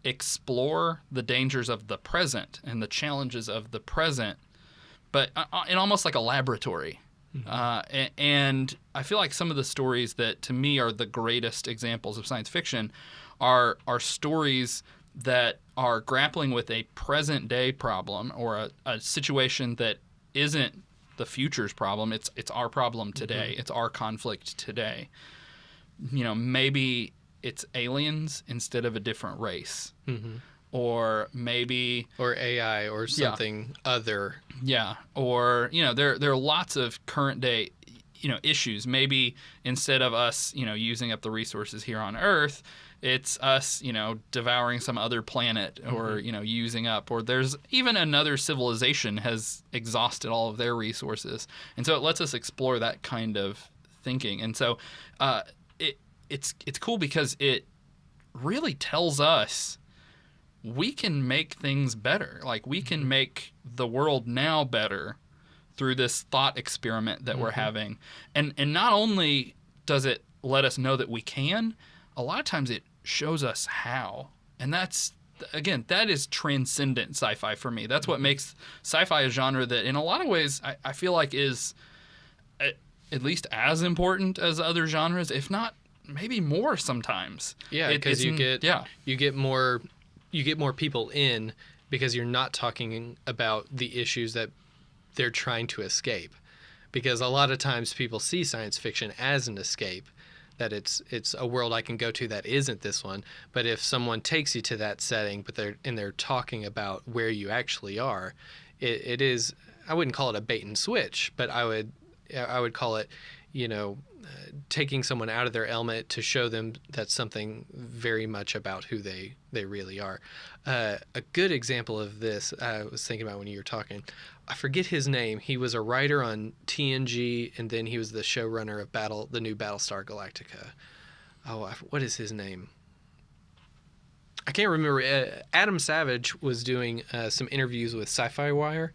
explore the dangers of the present and the challenges of the present, but in almost like a laboratory. And I feel like some of the stories that to me are the greatest examples of science fiction are stories that are grappling with a present day problem or a situation that isn't the future's problem. It's our problem today. It's our conflict today. Maybe it's aliens instead of a different race. Or maybe... Or AI or something other. Yeah. Or, there are lots of current day, issues. Maybe instead of us, using up the resources here on Earth, it's us, devouring some other planet or, using up. Or there's even another civilization has exhausted all of their resources. And so it lets us explore that kind of thinking. And so it's cool because it really tells us we can make things better. Like, we can make the world now better through this thought experiment that we're having. And not only does it let us know that we can, a lot of times it shows us how. And that's, again, that is transcendent sci-fi for me. That's what makes sci-fi a genre that in a lot of ways I feel like is at least as important as other genres, if not maybe more sometimes. Yeah, because you get more people in because you're not talking about the issues that they're trying to escape. Because a lot of times people see science fiction as an escape, that it's a world I can go to that isn't this one. But if someone takes you to that setting, but they're talking about where you actually are, it is, I wouldn't call it a bait and switch, but I would call it, taking someone out of their element to show them that's something very much about who they really are. A good example of this, I was thinking about when you were talking, I forget his name. He was a writer on TNG, and then he was the showrunner of the new Battlestar Galactica. Oh, what is his name? I can't remember. Adam Savage was doing some interviews with Sci-Fi Wire,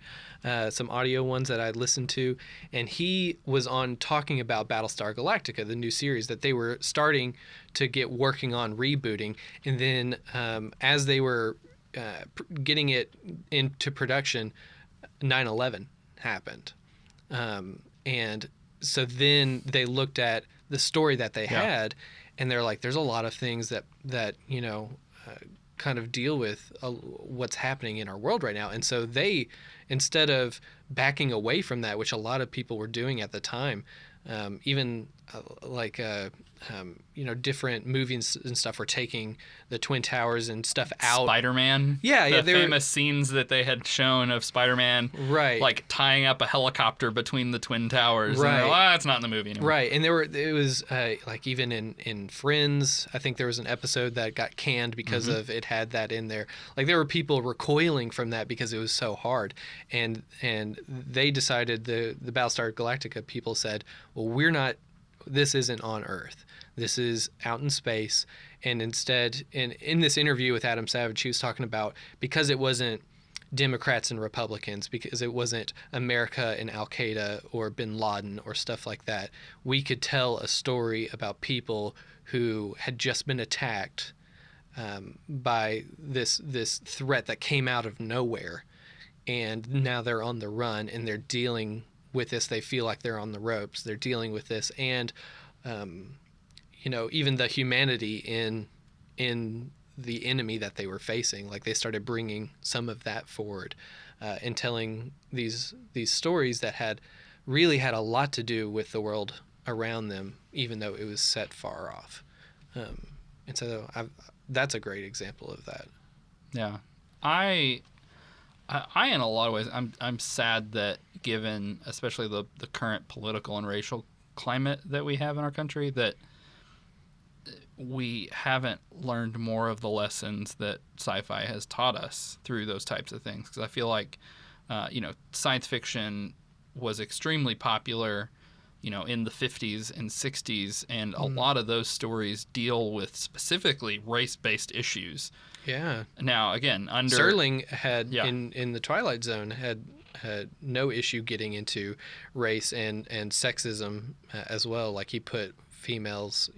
some audio ones that I listened to, and he was on talking about Battlestar Galactica, the new series that they were starting to get working on rebooting, and then as they were getting it into production, 9/11 happened, and so then they looked at the story that they had, and they're like, "There's a lot of things that kind of deal with what's happening in our world right now." And so they, instead of backing away from that, which a lot of people were doing at the time, even different movies and stuff were taking the Twin Towers and stuff out. Spider-Man. Yeah, the famous scenes that they had shown of Spider-Man, right, like tying up a helicopter between the Twin Towers. Right. And that's not in the movie anymore. Right, and it was like even in Friends, I think there was an episode that got canned because of it had that in there. Like, there were people recoiling from that because it was so hard, and they decided, the Battlestar Galactica people said, well, this isn't on Earth. This is out in space. And instead, in this interview with Adam Savage, he was talking about, because it wasn't Democrats and Republicans, because it wasn't America and Al-Qaeda or bin Laden or stuff like that, we could tell a story about people who had just been attacked by this threat that came out of nowhere. And now they're on the run, and they're dealing with this. They feel like they're on the ropes. They're dealing with this, and even the humanity in the enemy that they were facing. Like, they started bringing some of that forward, and telling these stories that had a lot to do with the world around them, even though it was set far off. And so that's a great example of that. Yeah, I in a lot of ways, I'm sad that, given especially the current political and racial climate that we have in our country, that we haven't learned more of the lessons that sci-fi has taught us through those types of things. Because I feel like, science fiction was extremely popular, in the 50s and 60s, and a lot of those stories deal with specifically race-based issues. Yeah. Now, again, under... Serling had, in the Twilight Zone, had no issue getting into race and sexism as well. Like he put females,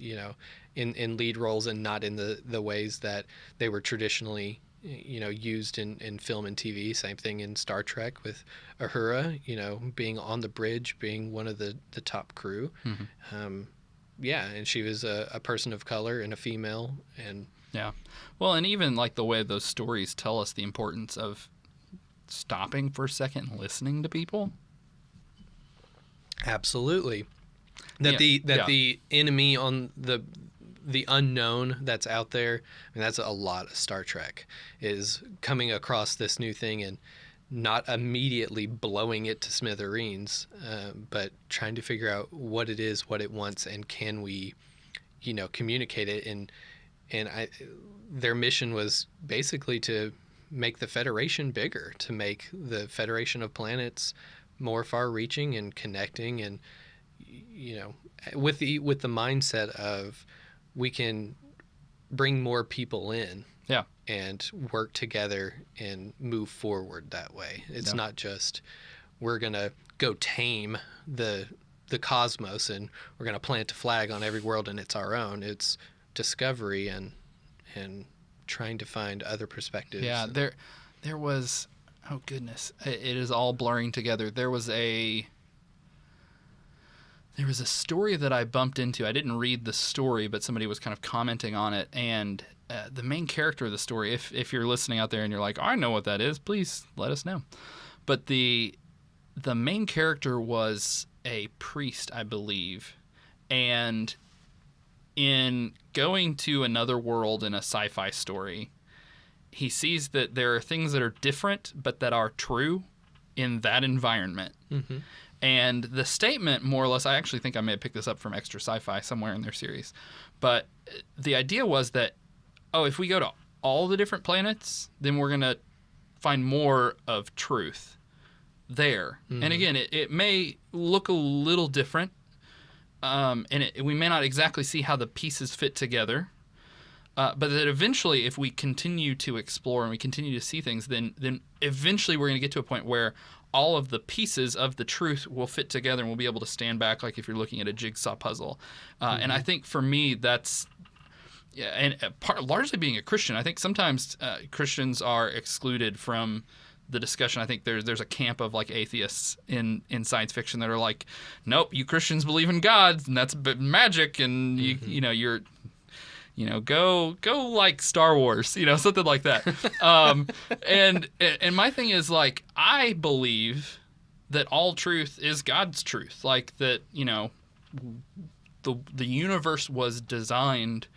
in lead roles and not in the ways that they were traditionally, used in film and TV. Same thing in Star Trek with Uhura, being on the bridge, being one of the top crew. Yeah, and she was a person of color and a female, and Yeah. Well, and even like the way those stories tell us the importance of stopping for a second and listening to people. absolutely. That the enemy on the unknown that's out there, I mean, that's a lot of Star Trek, is coming across this new thing and not immediately blowing it to smithereens, but trying to figure out what it is, what it wants, and can we, communicate it. And their mission was basically to make the Federation bigger, to make the Federation of Planets more far-reaching and connecting, and with the mindset of we can bring more people in, Yeah. and work together and move forward that way. It's not just we're gonna go tame the cosmos and we're gonna plant a flag on every world and it's our own. It's discovery and trying to find other perspectives. Yeah, there was, oh goodness, it is all blurring together. There was a story that I bumped into. I didn't read the story, but somebody was kind of commenting on it, and the main character of the story, if you're listening out there and you're like, I know what that is, please let us know. But the main character was a priest, I believe, and in going to another world in a sci-fi story, he sees that there are things that are different but that are true in that environment. Mm-hmm. And the statement, more or less, I actually think I may have picked this up from Extra Sci-Fi somewhere in their series, but the idea was that, if we go to all the different planets, then we're going to find more of truth there. Mm-hmm. And again, it may look a little different, and we may not exactly see how the pieces fit together, but that eventually, if we continue to explore and we continue to see things, then eventually we're going to get to a point where all of the pieces of the truth will fit together and we'll be able to stand back like if you're looking at a jigsaw puzzle. Mm-hmm. And I think for me, that's... Yeah, and largely being a Christian, I think sometimes Christians are excluded from the discussion. I think there's a camp of like atheists in science fiction that are like, nope, you Christians believe in God, and that's magic, and you're go like Star Wars, something like that. And my thing is, like, I believe that all truth is God's truth, like that the universe was designed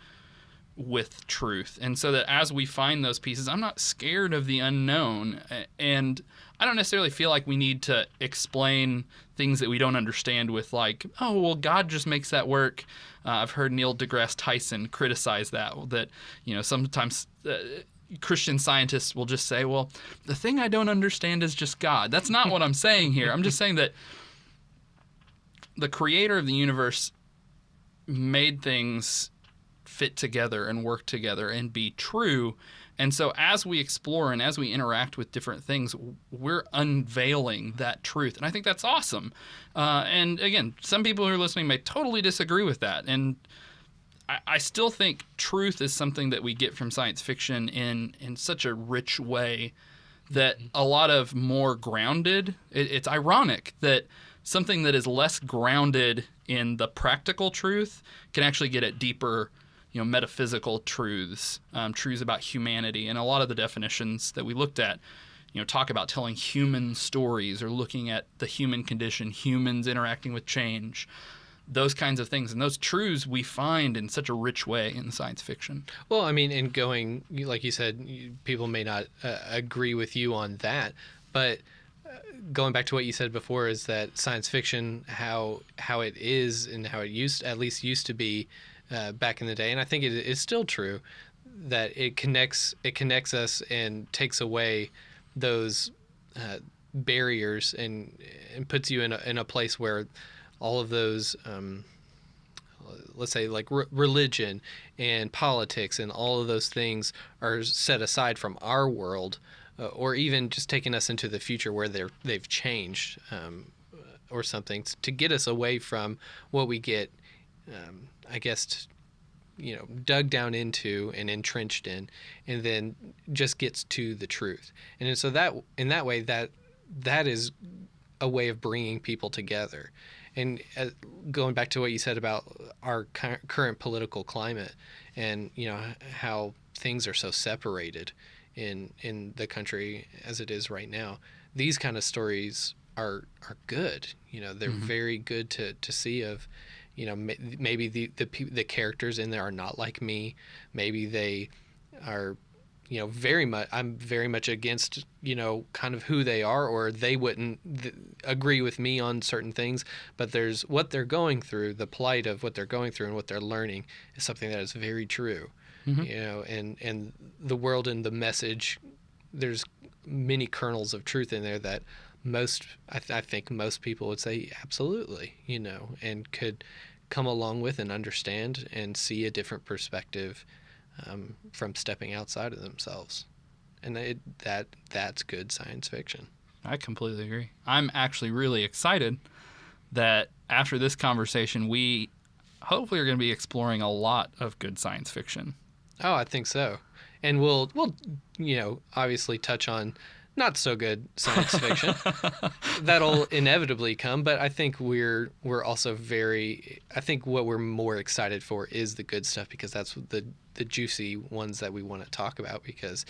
with truth, and so that as we find those pieces, I'm not scared of the unknown, and I don't necessarily feel like we need to explain things that we don't understand with like, oh well, God just makes that work. I've heard Neil deGrasse Tyson criticize that sometimes Christian scientists will just say, well, the thing I don't understand is just God. That's not what I'm saying here. I'm just saying that the creator of the universe made things fit together and work together and be true. And so as we explore and as we interact with different things, we're unveiling that truth. And I think that's awesome. And again, some people who are listening may totally disagree with that. And I still think truth is something that we get from science fiction in such a rich way that a lot of more grounded, it's ironic that something that is less grounded in the practical truth can actually get at deeper metaphysical truths, truths about humanity. And a lot of the definitions that we looked at, talk about telling human stories or looking at the human condition, humans interacting with change, those kinds of things. And those truths we find in such a rich way in science fiction. Well, I mean, and going, like you said, people may not agree with you on that, but going back to what you said before is that science fiction, how it is and how it used to be back in the day, and I think it is still true, that it connects us and takes away those barriers and puts you in a place where all of those let's say like religion and politics and all of those things are set aside from our world or even just taking us into the future where they've changed, or something, to get us away from what we get, I guess, dug down into and entrenched in, and then just gets to the truth. And so that in that way, that is a way of bringing people together. And going back to what you said about our current political climate, and how things are so separated in the country as it is right now, these kind of stories are good. They're very good to see. Of maybe the characters in there are not like me. Maybe they are very much, I'm very much against, kind of who they are, or they wouldn't agree with me on certain things, but there's what they're going through, the plight of what they're going through and what they're learning is something that is very true. And the world and the message, there's many kernels of truth in there that I think most people would say absolutely, and could come along with and understand and see a different perspective, from stepping outside of themselves. And that's good science fiction. I completely agree. I'm actually really excited that after this conversation, we hopefully are going to be exploring a lot of good science fiction. Oh, I think so. And we'll obviously touch on not so good science fiction. That'll inevitably come, but I think we're also I think what we're more excited for is the good stuff, because that's the juicy ones that we want to talk about, because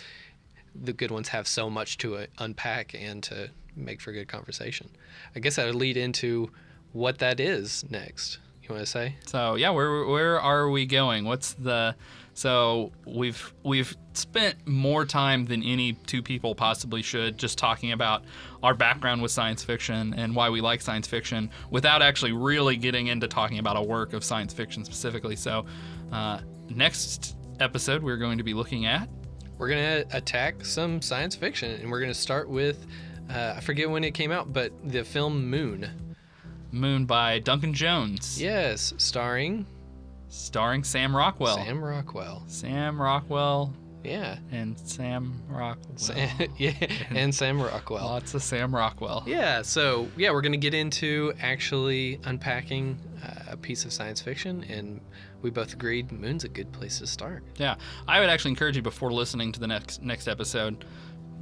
the good ones have so much to unpack and to make for good conversation. I guess that would lead into what that is next. You want to say? So yeah, where are we going? So we've spent more time than any two people possibly should just talking about our background with science fiction and why we like science fiction, without actually really getting into talking about a work of science fiction specifically. So next episode, we're going to be looking at... We're going to attack some science fiction, and we're going to start with, I forget when it came out, but the film Moon. Moon by Duncan Jones. Yes, starring Sam Rockwell. Sam Rockwell. Yeah. And Sam Rockwell. And Sam Rockwell. Lots of Sam Rockwell. Yeah, so we're going to get into actually unpacking a piece of science fiction, and we both agreed Moon's a good place to start. Yeah, I would actually encourage you, before listening to the next episode,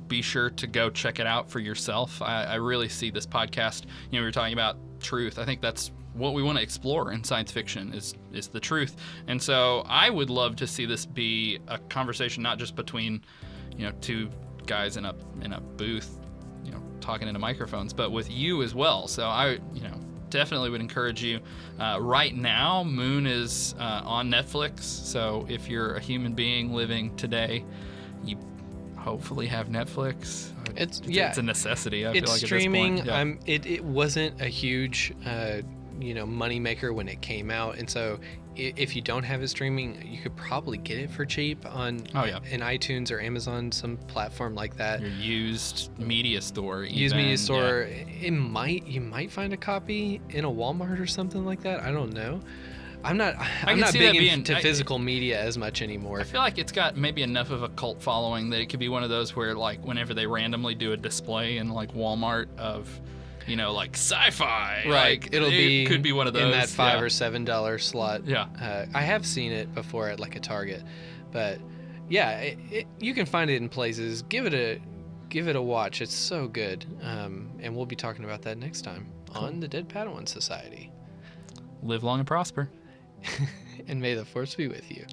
be sure to go check it out for yourself. I really see this podcast, we were talking about truth. I think that's what we want to explore in science fiction is the truth. And so I would love to see this be a conversation not just between, two guys in a booth, talking into microphones, but with you as well. So I, definitely would encourage you. Right now, Moon is on Netflix. So if you're a human being living today, you hopefully have Netflix. It's a necessity. I feel like streaming. At this point. Yeah. It wasn't a huge money maker when it came out, and so if you don't have it streaming, you could probably get it for cheap on in iTunes or Amazon, some platform like that. Your used media store. You might find a copy in a Walmart or something like that. I don't know. I'm not big into physical media as much anymore. I feel like it's got maybe enough of a cult following that it could be one of those where, like, whenever they randomly do a display in like Walmart of, like Sci-fi, right? Like, it could be one of those in that $5 or $7 slot. Yeah, I have seen it before at like a Target, but yeah, you can find it in places. Give it a watch. It's so good, and we'll be talking about that next time on the Dead Padawan Society. Live long and prosper. And may the force be with you.